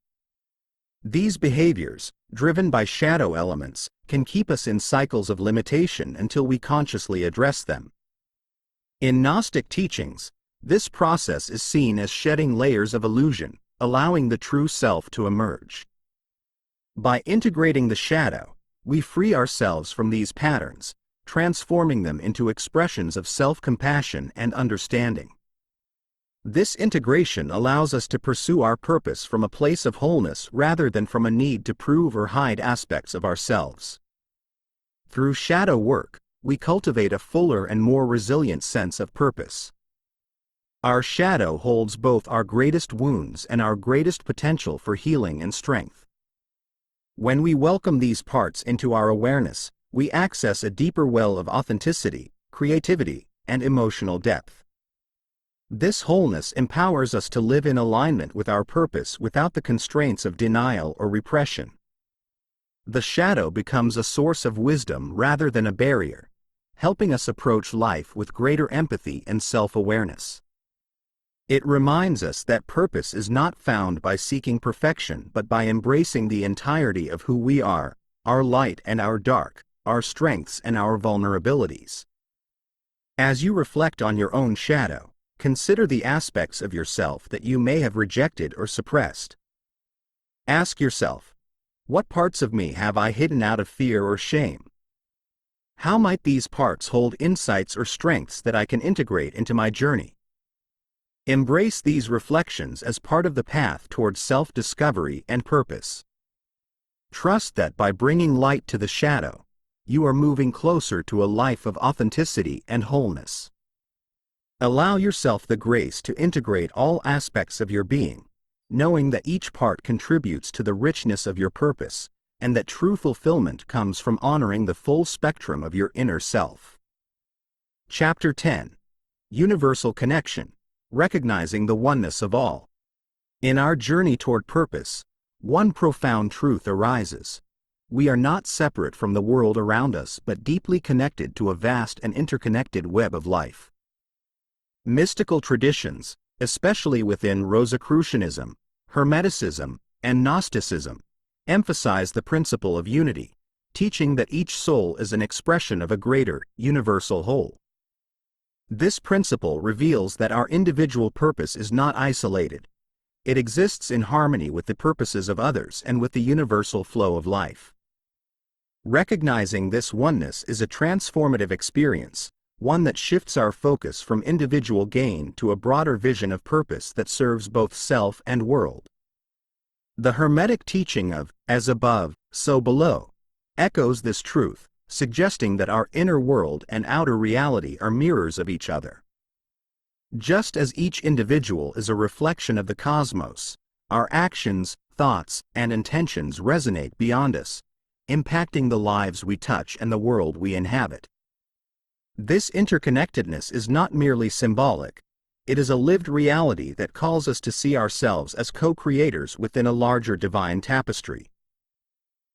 S1: These behaviors, driven by shadow elements, can keep us in cycles of limitation until we consciously address them. In Gnostic teachings, this process is seen as shedding layers of illusion, allowing the true self to emerge. By integrating the shadow, we free ourselves from these patterns, transforming them into expressions of self-compassion and understanding. This integration allows us to pursue our purpose from a place of wholeness rather than from a need to prove or hide aspects of ourselves. Through shadow work, we cultivate a fuller and more resilient sense of purpose. Our shadow holds both our greatest wounds and our greatest potential for healing and strength. When we welcome these parts into our awareness, we access a deeper well of authenticity, creativity, and emotional depth. This wholeness empowers us to live in alignment with our purpose without the constraints of denial or repression. The shadow becomes a source of wisdom rather than a barrier, helping us approach life with greater empathy and self-awareness. It reminds us that purpose is not found by seeking perfection but by embracing the entirety of who we are, our light and our dark, our strengths and our vulnerabilities. As you reflect on your own shadow, consider the aspects of yourself that you may have rejected or suppressed. Ask yourself, what parts of me have I hidden out of fear or shame? How might these parts hold insights or strengths that I can integrate into my journey? Embrace these reflections as part of the path towards self-discovery and purpose. Trust that by bringing light to the shadow, you are moving closer to a life of authenticity and wholeness. Allow yourself the grace to integrate all aspects of your being, knowing that each part contributes to the richness of your purpose, and that true fulfillment comes from honoring the full spectrum of your inner self. Chapter 10. Universal Connection, Recognizing the Oneness of All. In our journey toward purpose, one profound truth arises. We are not separate from the world around us but deeply connected to a vast and interconnected web of life. Mystical traditions, especially within Rosicrucianism, Hermeticism, and Gnosticism, emphasize the principle of unity, teaching that each soul is an expression of a greater, universal whole. This principle reveals that our individual purpose is not isolated. It exists in harmony with the purposes of others and with the universal flow of life. Recognizing this oneness is a transformative experience, one that shifts our focus from individual gain to a broader vision of purpose that serves both self and world. The Hermetic teaching of, as above, so below, echoes this truth, suggesting that our inner world and outer reality are mirrors of each other. Just as each individual is a reflection of the cosmos, our actions, thoughts, and intentions resonate beyond us, impacting the lives we touch and the world we inhabit. This interconnectedness is not merely symbolic, it is a lived reality that calls us to see ourselves as co-creators within a larger divine tapestry.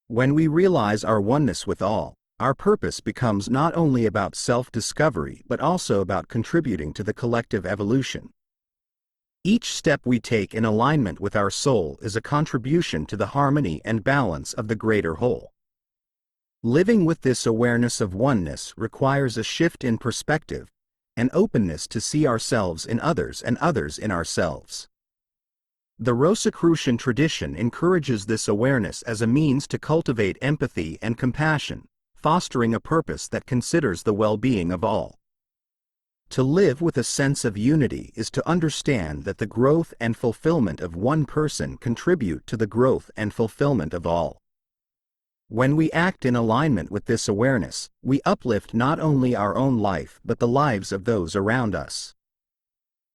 S1: When we realize our oneness with all, our purpose becomes not only about self-discovery but also about contributing to the collective evolution. Each step we take in alignment with our soul is a contribution to the harmony and balance of the greater whole. Living with this awareness of oneness requires a shift in perspective, an openness to see ourselves in others and others in ourselves. The Rosicrucian tradition encourages this awareness as a means to cultivate empathy and compassion, fostering a purpose that considers the well-being of all. To live with a sense of unity is to understand that the growth and fulfillment of one person contribute to the growth and fulfillment of all. When we act in alignment with this awareness, we uplift not only our own life but the lives of those around us.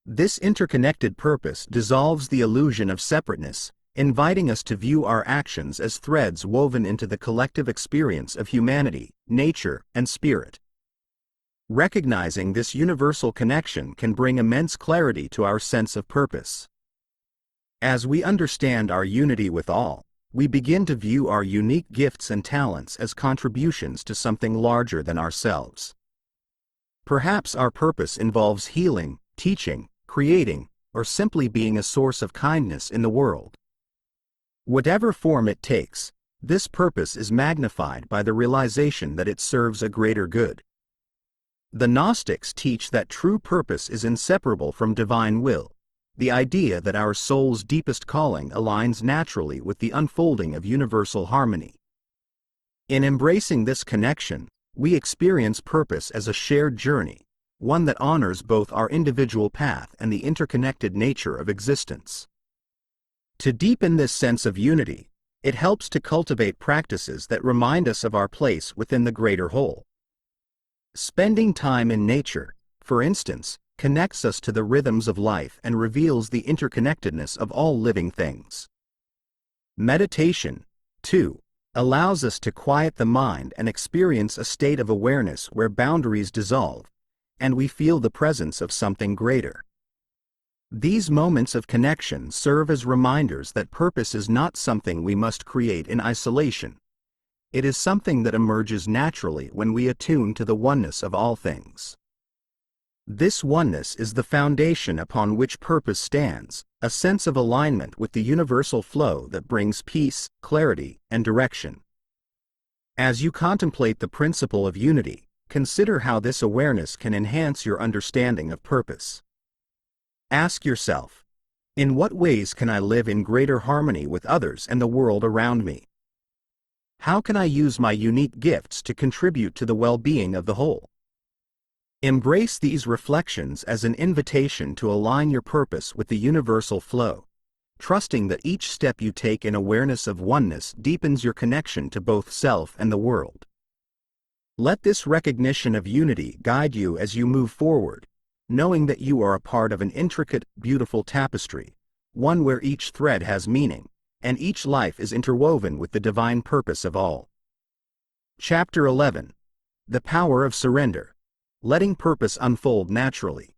S1: This interconnected purpose dissolves the illusion of separateness, inviting us to view our actions as threads woven into the collective experience of humanity, nature, and spirit. Recognizing this universal connection can bring immense clarity to our sense of purpose. As we understand our unity with all, we begin to view our unique gifts and talents as contributions to something larger than ourselves. Perhaps our purpose involves healing, teaching, creating, or simply being a source of kindness in the world. Whatever form it takes, this purpose is magnified by the realization that it serves a greater good. The Gnostics teach that true purpose is inseparable from divine will, the idea that our soul's deepest calling aligns naturally with the unfolding of universal harmony. In embracing this connection, we experience purpose as a shared journey, one that honors both our individual path and the interconnected nature of existence. To deepen this sense of unity, it helps to cultivate practices that remind us of our place within the greater whole. Spending time in nature, for instance, connects us to the rhythms of life and reveals the interconnectedness of all living things. Meditation, too, allows us to quiet the mind and experience a state of awareness where boundaries dissolve, and we feel the presence of something greater. These moments of connection serve as reminders that purpose is not something we must create in isolation. It is something that emerges naturally when we attune to the oneness of all things. This oneness is the foundation upon which purpose stands, a sense of alignment with the universal flow that brings peace, clarity, and direction. As you contemplate the principle of unity, consider how this awareness can enhance your understanding of purpose. Ask yourself, in what ways can I live in greater harmony with others and the world around me? How can I use my unique gifts to contribute to the well-being of the whole? Embrace these reflections as an invitation to align your purpose with the universal flow, trusting that each step you take in awareness of oneness deepens your connection to both self and the world. Let this recognition of unity guide you as you move forward, knowing that you are a part of an intricate, beautiful tapestry, one where each thread has meaning, and each life is interwoven with the divine purpose of all. Chapter 11. The Power of Surrender. Letting Purpose Unfold Naturally.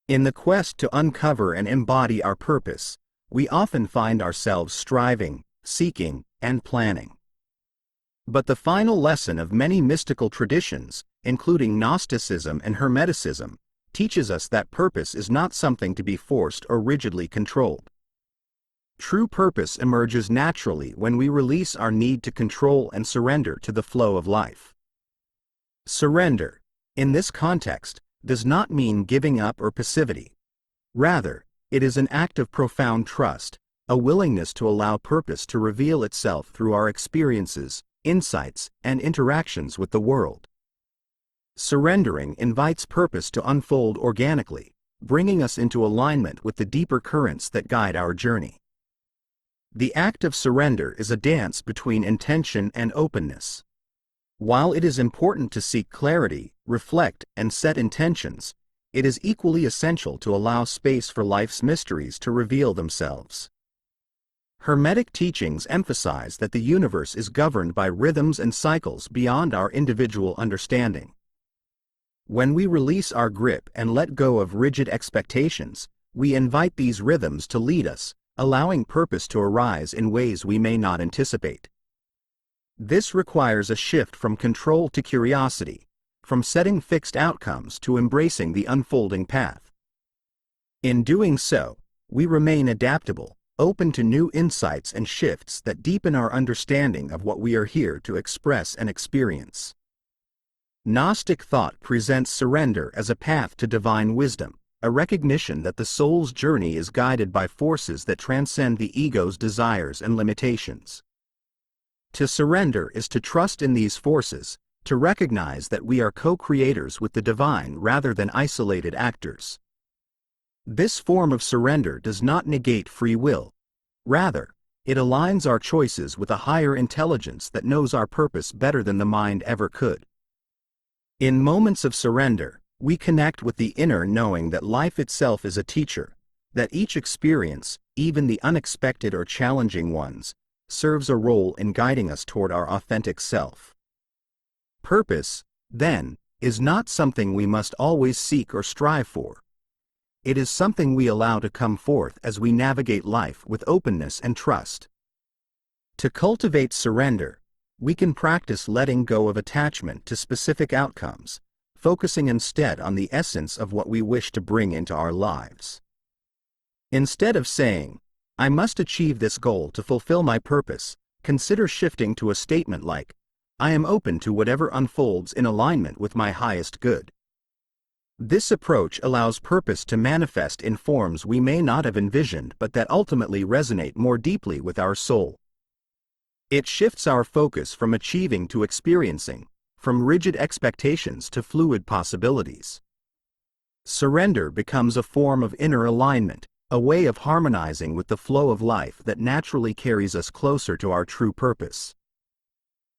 S1: In the quest to uncover and embody our purpose, we often find ourselves striving, seeking, and planning. But the final lesson of many mystical traditions, including Gnosticism and Hermeticism, teaches us that purpose is not something to be forced or rigidly controlled. True purpose emerges naturally when we release our need to control and surrender to the flow of life. Surrender, in this context, does not mean giving up or passivity. Rather, it is an act of profound trust, a willingness to allow purpose to reveal itself through our experiences, insights, and interactions with the world. Surrendering invites purpose to unfold organically, bringing us into alignment with the deeper currents that guide our journey. The act of surrender is a dance between intention and openness. While it is important to seek clarity, reflect, and set intentions, it is equally essential to allow space for life's mysteries to reveal themselves. Hermetic teachings emphasize that the universe is governed by rhythms and cycles beyond our individual understanding. When we release our grip and let go of rigid expectations, we invite these rhythms to lead us, allowing purpose to arise in ways we may not anticipate. This requires a shift from control to curiosity, from setting fixed outcomes to embracing the unfolding path. In doing so, we remain adaptable, open to new insights and shifts that deepen our understanding of what we are here to express and experience. Gnostic thought presents surrender as a path to divine wisdom, a recognition that the soul's journey is guided by forces that transcend the ego's desires and limitations. To surrender is to trust in these forces, to recognize that we are co-creators with the divine rather than isolated actors. This form of surrender does not negate free will. Rather, it aligns our choices with a higher intelligence that knows our purpose better than the mind ever could. In moments of surrender, we connect with the inner knowing that life itself is a teacher, that each experience, even the unexpected or challenging ones, serves a role in guiding us toward our authentic self. Purpose, then, is not something we must always seek or strive for. It is something we allow to come forth as we navigate life with openness and trust. To cultivate surrender, we can practice letting go of attachment to specific outcomes, focusing instead on the essence of what we wish to bring into our lives. Instead of saying, "I must achieve this goal to fulfill my purpose," consider shifting to a statement like, "I am open to whatever unfolds in alignment with my highest good." This approach allows purpose to manifest in forms we may not have envisioned but that ultimately resonate more deeply with our soul. It shifts our focus from achieving to experiencing, from rigid expectations to fluid possibilities. Surrender becomes a form of inner alignment, a way of harmonizing with the flow of life that naturally carries us closer to our true purpose.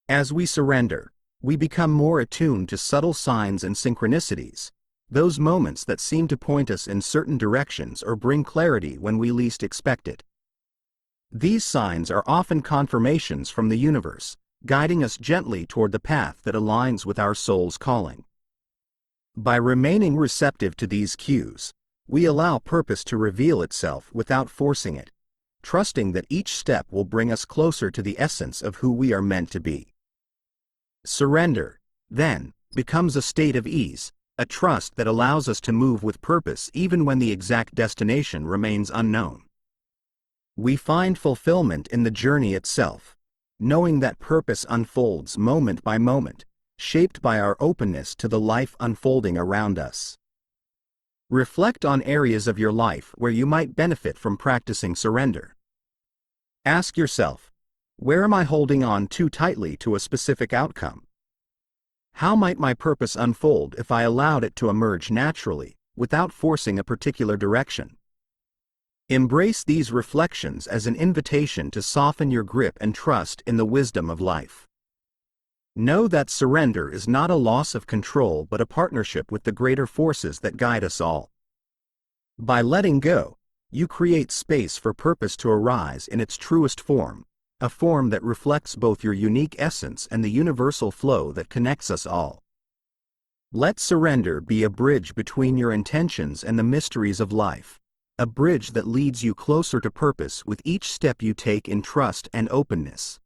S1: As we surrender, we become more attuned to subtle signs and synchronicities, those moments that seem to point us in certain directions or bring clarity when we least expect it. These signs are often confirmations from the universe, guiding us gently toward the path that aligns with our soul's calling. By remaining receptive to these cues, we allow purpose to reveal itself without forcing it, trusting that each step will bring us closer to the essence of who we are meant to be. Surrender, then, becomes a state of ease, a trust that allows us to move with purpose even when the exact destination remains unknown. We find fulfillment in the journey itself, knowing that purpose unfolds moment by moment, shaped by our openness to the life unfolding around us. Reflect on areas of your life where you might benefit from practicing surrender. Ask yourself, where am I holding on too tightly to a specific outcome? How might my purpose unfold if I allowed it to emerge naturally, without forcing a particular direction? Embrace these reflections as an invitation to soften your grip and trust in the wisdom of life. Know that surrender is not a loss of control but a partnership with the greater forces that guide us all. By letting go, you create space for purpose to arise in its truest form, a form that reflects both your unique essence and the universal flow that connects us all. Let surrender be a bridge between your intentions and the mysteries of life, a bridge that leads you closer to purpose with each step you take in trust and openness.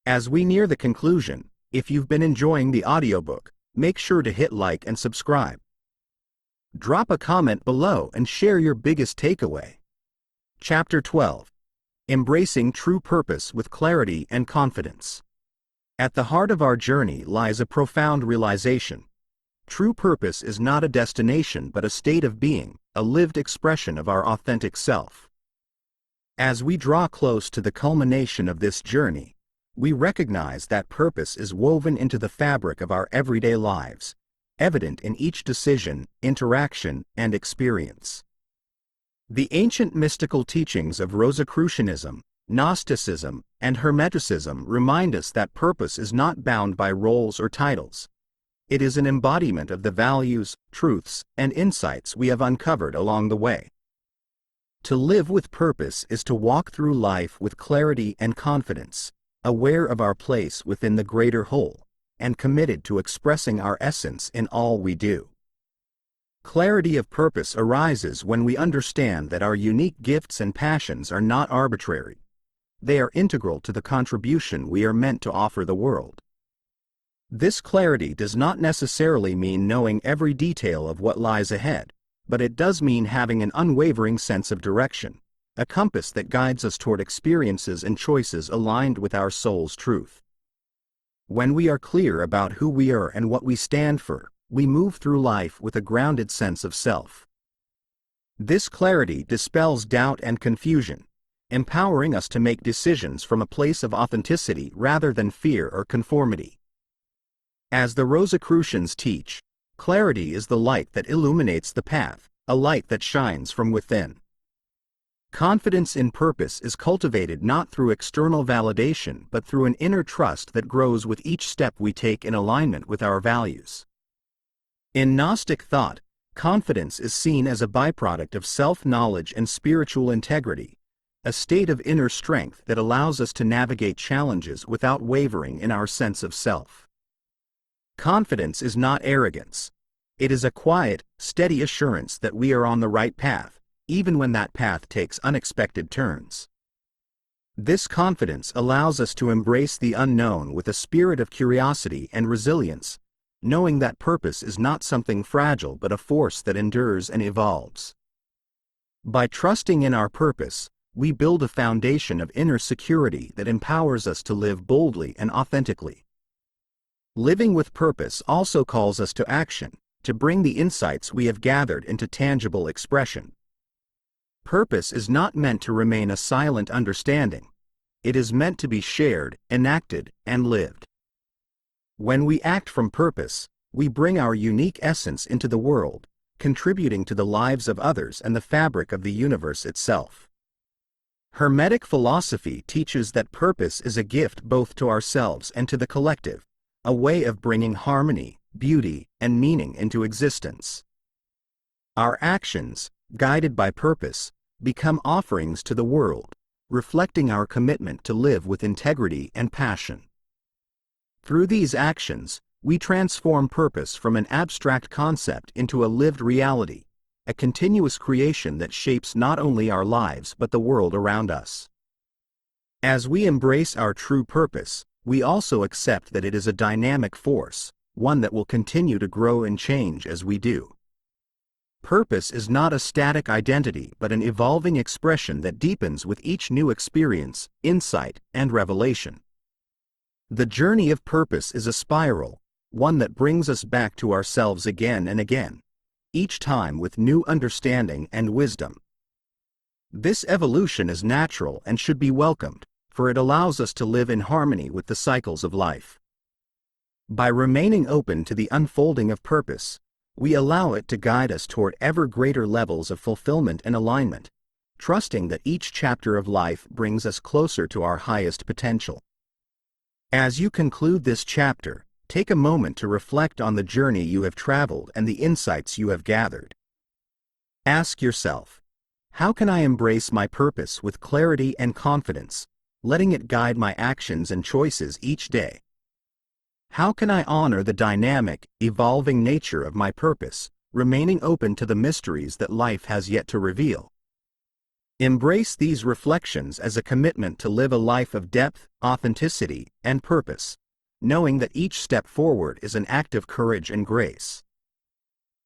S1: As we near the conclusion, if you've been enjoying the audiobook, make sure to hit like and subscribe. Drop a comment below and share your biggest takeaway. Chapter 12. Embracing True Purpose with Clarity and Confidence. At the heart of our journey lies a profound realization. True purpose is not a destination but a state of being, a lived expression of our authentic self. As we draw close to the culmination of this journey, we recognize that purpose is woven into the fabric of our everyday lives, evident in each decision, interaction, and experience. The ancient mystical teachings of Rosicrucianism, Gnosticism, and Hermeticism remind us that purpose is not bound by roles or titles. It is an embodiment of the values, truths, and insights we have uncovered along the way. To live with purpose is to walk through life with clarity and confidence, aware of our place within the greater whole, and committed to expressing our essence in all we do. Clarity of purpose arises when we understand that our unique gifts and passions are not arbitrary. They are integral to the contribution we are meant to offer the world. This clarity does not necessarily mean knowing every detail of what lies ahead, but it does mean having an unwavering sense of direction, a compass that guides us toward experiences and choices aligned with our soul's truth. When we are clear about who we are and what we stand for, we move through life with a grounded sense of self. This clarity dispels doubt and confusion, empowering us to make decisions from a place of authenticity rather than fear or conformity. As the Rosicrucians teach, clarity is the light that illuminates the path, a light that shines from within. Confidence in purpose is cultivated not through external validation but through an inner trust that grows with each step we take in alignment with our values. In Gnostic thought, confidence is seen as a byproduct of self-knowledge and spiritual integrity, a state of inner strength that allows us to navigate challenges without wavering in our sense of self. Confidence is not arrogance. It is a quiet, steady assurance that we are on the right path, even when that path takes unexpected turns. This confidence allows us to embrace the unknown with a spirit of curiosity and resilience, knowing that purpose is not something fragile but a force that endures and evolves. By trusting in our purpose, we build a foundation of inner security that empowers us to live boldly and authentically. Living with purpose also calls us to action, to bring the insights we have gathered into tangible expression. Purpose is not meant to remain a silent understanding. It is meant to be shared, enacted, and lived. When we act from purpose, we bring our unique essence into the world, contributing to the lives of others and the fabric of the universe itself. Hermetic philosophy teaches that purpose is a gift both to ourselves and to the collective, a way of bringing harmony, beauty, and meaning into existence. Our actions, guided by purpose, become offerings to the world, reflecting our commitment to live with integrity and passion. Through these actions, we transform purpose from an abstract concept into a lived reality, a continuous creation that shapes not only our lives but the world around us. As we embrace our true purpose, we also accept that it is a dynamic force, one that will continue to grow and change as we do. Purpose is not a static identity but an evolving expression that deepens with each new experience, insight, and revelation. The journey of purpose is a spiral, one that brings us back to ourselves again and again, each time with new understanding and wisdom. This evolution is natural and should be welcomed, for it allows us to live in harmony with the cycles of life. By remaining open to the unfolding of purpose, we allow it to guide us toward ever greater levels of fulfillment and alignment, trusting that each chapter of life brings us closer to our highest potential. As you conclude this chapter, take a moment to reflect on the journey you have traveled and the insights you have gathered. Ask yourself, how can I embrace my purpose with clarity and confidence, letting it guide my actions and choices each day? How can I honor the dynamic, evolving nature of my purpose, remaining open to the mysteries that life has yet to reveal? Embrace these reflections as a commitment to live a life of depth, authenticity, and purpose, knowing that each step forward is an act of courage and grace.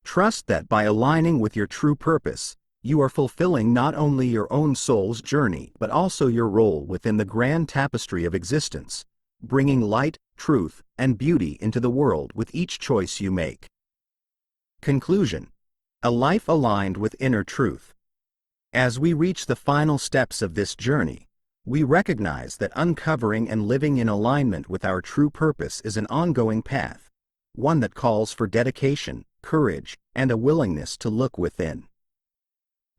S1: Trust that by aligning with your true purpose, you are fulfilling not only your own soul's journey but also your role within the grand tapestry of existence, bringing light, truth, and beauty into the world with each choice you make. Conclusion: a life aligned with inner truth. As we reach the final steps of this journey, we recognize that uncovering and living in alignment with our true purpose is an ongoing path, one that calls for dedication, courage, and a willingness to look within.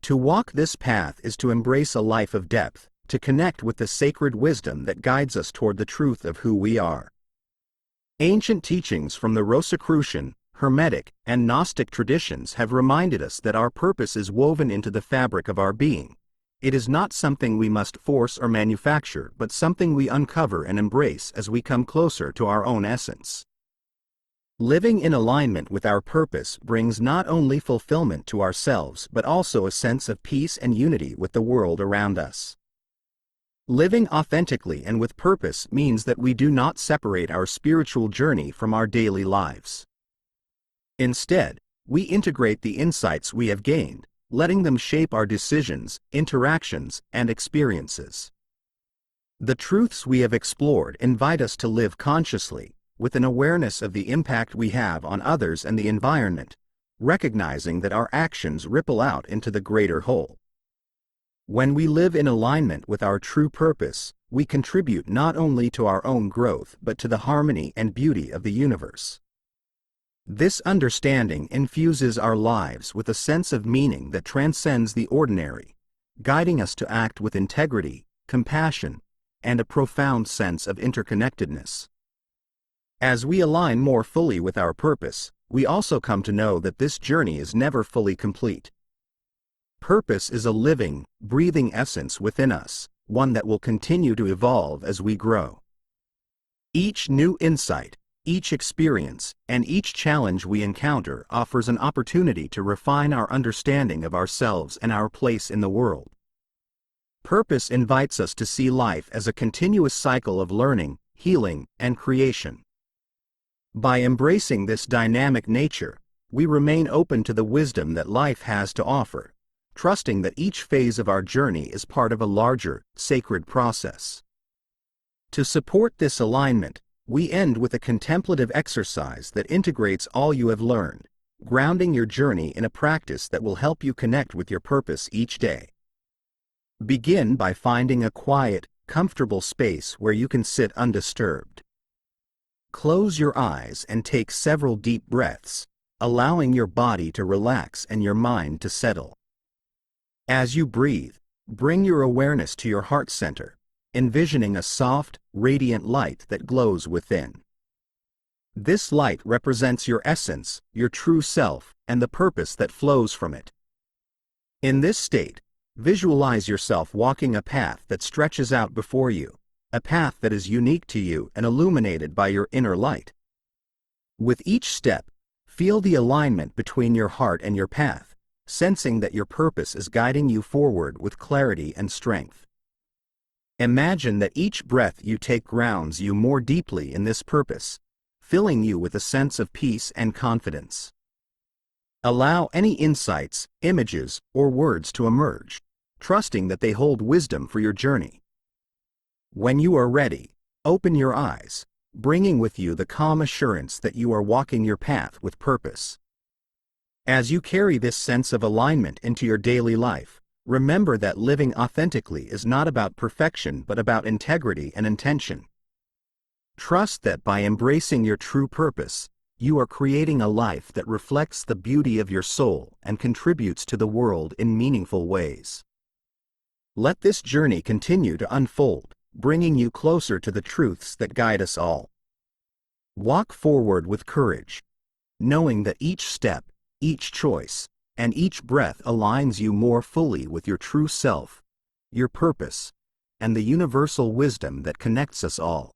S1: To walk this path is to embrace a life of depth, to connect with the sacred wisdom that guides us toward the truth of who we are. Ancient teachings from the Rosicrucian, Hermetic, and Gnostic traditions have reminded us that our purpose is woven into the fabric of our being. It is not something we must force or manufacture, but something we uncover and embrace as we come closer to our own essence. Living in alignment with our purpose brings not only fulfillment to ourselves but also a sense of peace and unity with the world around us. Living authentically and with purpose means that we do not separate our spiritual journey from our daily lives. Instead, we integrate the insights we have gained, letting them shape our decisions, interactions, and experiences. The truths we have explored invite us to live consciously, with an awareness of the impact we have on others and the environment, recognizing that our actions ripple out into the greater whole. When we live in alignment with our true purpose, we contribute not only to our own growth but to the harmony and beauty of the universe. This understanding infuses our lives with a sense of meaning that transcends the ordinary, guiding us to act with integrity, compassion, and a profound sense of interconnectedness. As we align more fully with our purpose, we also come to know that this journey is never fully complete. Purpose is a living, breathing essence within us, one that will continue to evolve as we grow. Each new insight, each experience, and each challenge we encounter offers an opportunity to refine our understanding of ourselves and our place in the world. Purpose invites us to see life as a continuous cycle of learning, healing, and creation. By embracing this dynamic nature, we remain open to the wisdom that life has to offer, trusting that each phase of our journey is part of a larger, sacred process. To support this alignment, we end with a contemplative exercise that integrates all you have learned, grounding your journey in a practice that will help you connect with your purpose each day. Begin by finding a quiet, comfortable space where you can sit undisturbed. Close your eyes and take several deep breaths, allowing your body to relax and your mind to settle. As you breathe, bring your awareness to your heart center, envisioning a soft, radiant light that glows within. This light represents your essence, your true self, and the purpose that flows from it. In this state, visualize yourself walking a path that stretches out before you, a path that is unique to you and illuminated by your inner light. With each step, feel the alignment between your heart and your path, sensing that your purpose is guiding you forward with clarity and strength. Imagine that each breath you take grounds you more deeply in this purpose, filling you with a sense of peace and confidence. Allow any insights, images, or words to emerge, trusting that they hold wisdom for your journey. When you are ready, open your eyes, bringing with you the calm assurance that you are walking your path with purpose. As you carry this sense of alignment into your daily life, remember that living authentically is not about perfection but about integrity and intention. Trust that by embracing your true purpose, you are creating a life that reflects the beauty of your soul and contributes to the world in meaningful ways. Let this journey continue to unfold, bringing you closer to the truths that guide us all. Walk forward with courage, knowing that each step, each choice, and each breath aligns you more fully with your true self, your purpose, and the universal wisdom that connects us all.